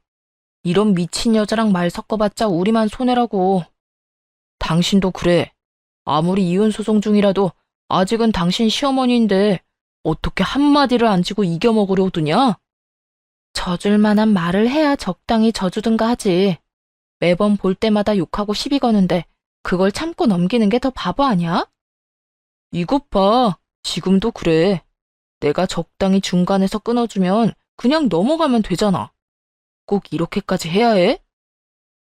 이런 미친 여자랑 말 섞어봤자 우리만 손해라고. 당신도 그래. 아무리 이혼 소송 중이라도 아직은 당신 시어머니인데 어떻게 한마디를 안 지고 이겨먹으려 드냐? 져줄 만한 말을 해야 적당히 져주든가 하지. 매번 볼 때마다 욕하고 시비 거는데 그걸 참고 넘기는 게 더 바보 아니야? 이것 봐. 지금도 그래. 내가 적당히 중간에서 끊어주면 그냥 넘어가면 되잖아. 꼭 이렇게까지 해야 해?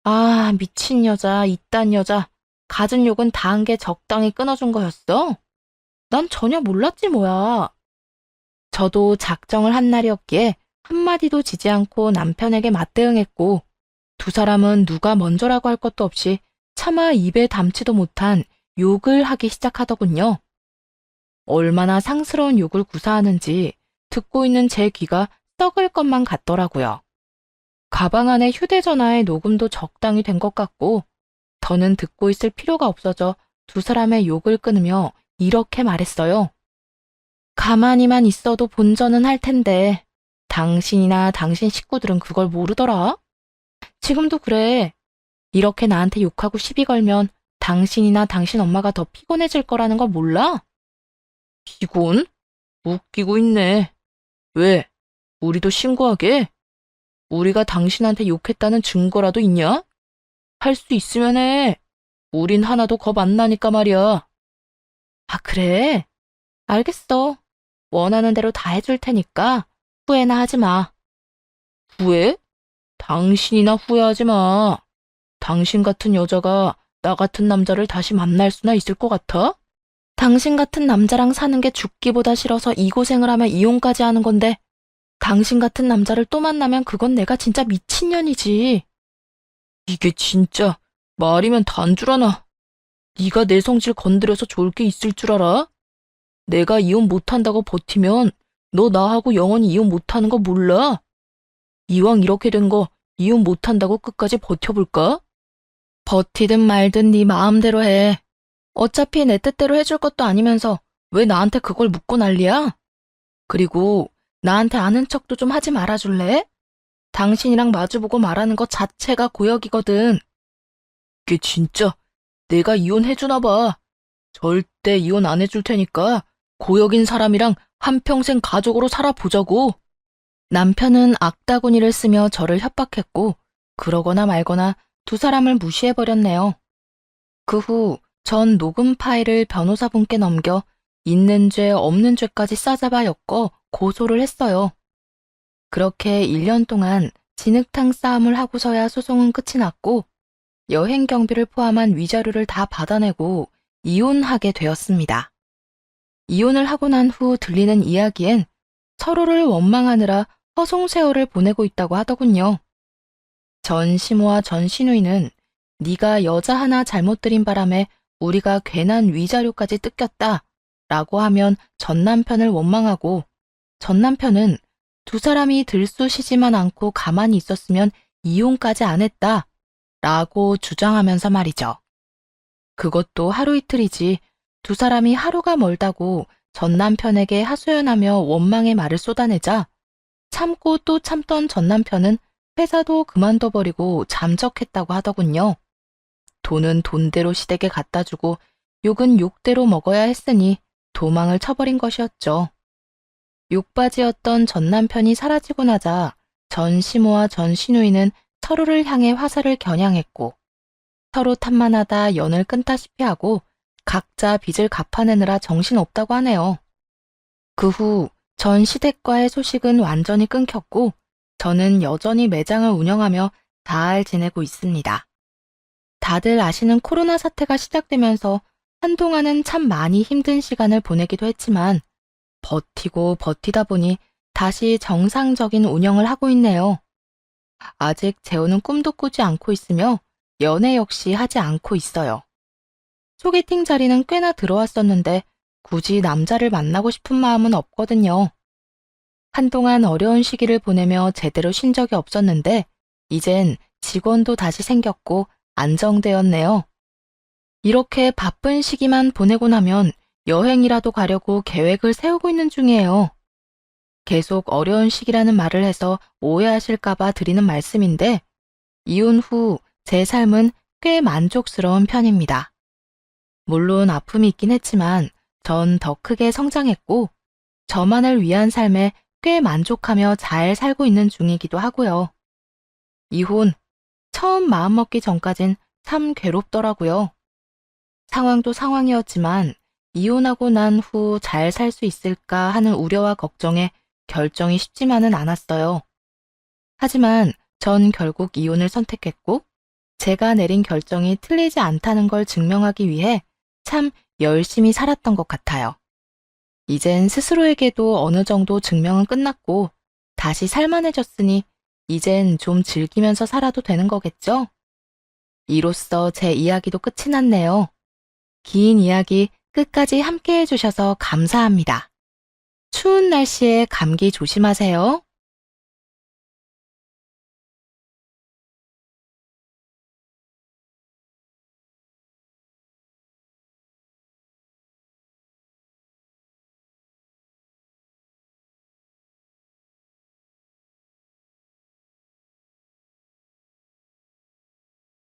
아, 미친 여자, 이딴 여자. 갖은 욕은 다 한 게 적당히 끊어준 거였어? 난 전혀 몰랐지 뭐야. 저도 작정을 한 날이었기에 한마디도 지지 않고 남편에게 맞대응했고, 두 사람은 누가 먼저라고 할 것도 없이 차마 입에 담지도 못한 욕을 하기 시작하더군요. 얼마나 상스러운 욕을 구사하는지 듣고 있는 제 귀가 썩을 것만 같더라고요. 가방 안에 휴대전화에 녹음도 적당히 된 것 같고, 더는 듣고 있을 필요가 없어져 두 사람의 욕을 끊으며 이렇게 말했어요. 가만히만 있어도 본전은 할 텐데 당신이나 당신 식구들은 그걸 모르더라? 지금도 그래. 이렇게 나한테 욕하고 시비 걸면 당신이나 당신 엄마가 더 피곤해질 거라는 걸 몰라? 피곤? 웃기고 있네. 왜? 우리도 신고하게? 우리가 당신한테 욕했다는 증거라도 있냐? 할 수 있으면 해. 우린 하나도 겁 안 나니까 말이야. 아, 그래? 알겠어. 원하는 대로 다 해줄 테니까 후회나 하지 마. 후회? 당신이나 후회하지 마. 당신 같은 여자가 나 같은 남자를 다시 만날 수나 있을 것 같아? 당신 같은 남자랑 사는 게 죽기보다 싫어서 이 고생을 하며 이혼까지 하는 건데, 당신 같은 남자를 또 만나면 그건 내가 진짜 미친년이지. 이게 진짜 말이면 단줄 아나. 네가 내 성질 건드려서 좋을 게 있을 줄 알아? 내가 이혼 못한다고 버티면 너 나하고 영원히 이혼 못하는 거 몰라? 이왕 이렇게 된 거 이혼 못한다고 끝까지 버텨볼까? 버티든 말든 네 마음대로 해. 어차피 내 뜻대로 해줄 것도 아니면서 왜 나한테 그걸 묻고 난리야? 그리고 나한테 아는 척도 좀 하지 말아줄래? 당신이랑 마주보고 말하는 것 자체가 고역이거든. 이게 진짜 내가 이혼해주나 봐. 절대 이혼 안 해줄 테니까 고역인 사람이랑 한평생 가족으로 살아보자고. 남편은 악다구니를 쓰며 저를 협박했고 그러거나 말거나 두 사람을 무시해버렸네요. 그 후 전 녹음 파일을 변호사분께 넘겨 있는 죄 없는 죄까지 싸잡아 엮어 고소를 했어요. 그렇게 1년 동안 진흙탕 싸움을 하고서야 소송은 끝이 났고 여행 경비를 포함한 위자료를 다 받아내고 이혼하게 되었습니다. 이혼을 하고 난 후 들리는 이야기엔 서로를 원망하느라 허송세월을 보내고 있다고 하더군요. 전 시모와 전 시누이는 네가 여자 하나 잘못 들인 바람에 우리가 괜한 위자료까지 뜯겼다 라고 하면 전 남편을 원망하고 전 남편은 두 사람이 들쑤시지만 않고 가만히 있었으면 이혼까지 안 했다 라고 주장하면서 말이죠. 그것도 하루 이틀이지 두 사람이 하루가 멀다고 전 남편에게 하소연하며 원망의 말을 쏟아내자 참고 또 참던 전 남편은 회사도 그만둬버리고 잠적했다고 하더군요. 돈은 돈대로 시댁에 갖다 주고 욕은 욕대로 먹어야 했으니 도망을 쳐버린 것이었죠. 욕바지였던 전 남편이 사라지고 나자 전 시모와 전 시누이는 서로를 향해 화살을 겨냥했고 서로 탓만하다 연을 끊다시피 하고 각자 빚을 갚아내느라 정신없다고 하네요. 그 후 전 시댁과의 소식은 완전히 끊겼고 저는 여전히 매장을 운영하며 잘 지내고 있습니다. 다들 아시는 코로나 사태가 시작되면서 한동안은 참 많이 힘든 시간을 보내기도 했지만 버티고 버티다 보니 다시 정상적인 운영을 하고 있네요. 아직 재혼은 꿈도 꾸지 않고 있으며 연애 역시 하지 않고 있어요. 소개팅 자리는 꽤나 들어왔었는데 굳이 남자를 만나고 싶은 마음은 없거든요. 한동안 어려운 시기를 보내며 제대로 쉰 적이 없었는데 이젠 직원도 다시 생겼고 안정되었네요. 이렇게 바쁜 시기만 보내고 나면 여행이라도 가려고 계획을 세우고 있는 중이에요. 계속 어려운 시기라는 말을 해서 오해하실까봐 드리는 말씀인데 이혼 후 제 삶은 꽤 만족스러운 편입니다. 물론 아픔이 있긴 했지만 전 더 크게 성장했고 저만을 위한 삶에 꽤 만족하며 잘 살고 있는 중이기도 하고요. 이혼, 처음 마음먹기 전까진 참 괴롭더라고요. 상황도 상황이었지만 이혼하고 난 후 잘 살 수 있을까 하는 우려와 걱정에 결정이 쉽지만은 않았어요. 하지만 전 결국 이혼을 선택했고 제가 내린 결정이 틀리지 않다는 걸 증명하기 위해 참 열심히 살았던 것 같아요. 이젠 스스로에게도 어느 정도 증명은 끝났고 다시 살만해졌으니 이젠 좀 즐기면서 살아도 되는 거겠죠? 이로써 제 이야기도 끝이 났네요. 긴 이야기 끝까지 함께 해주셔서 감사합니다. 추운 날씨에 감기 조심하세요.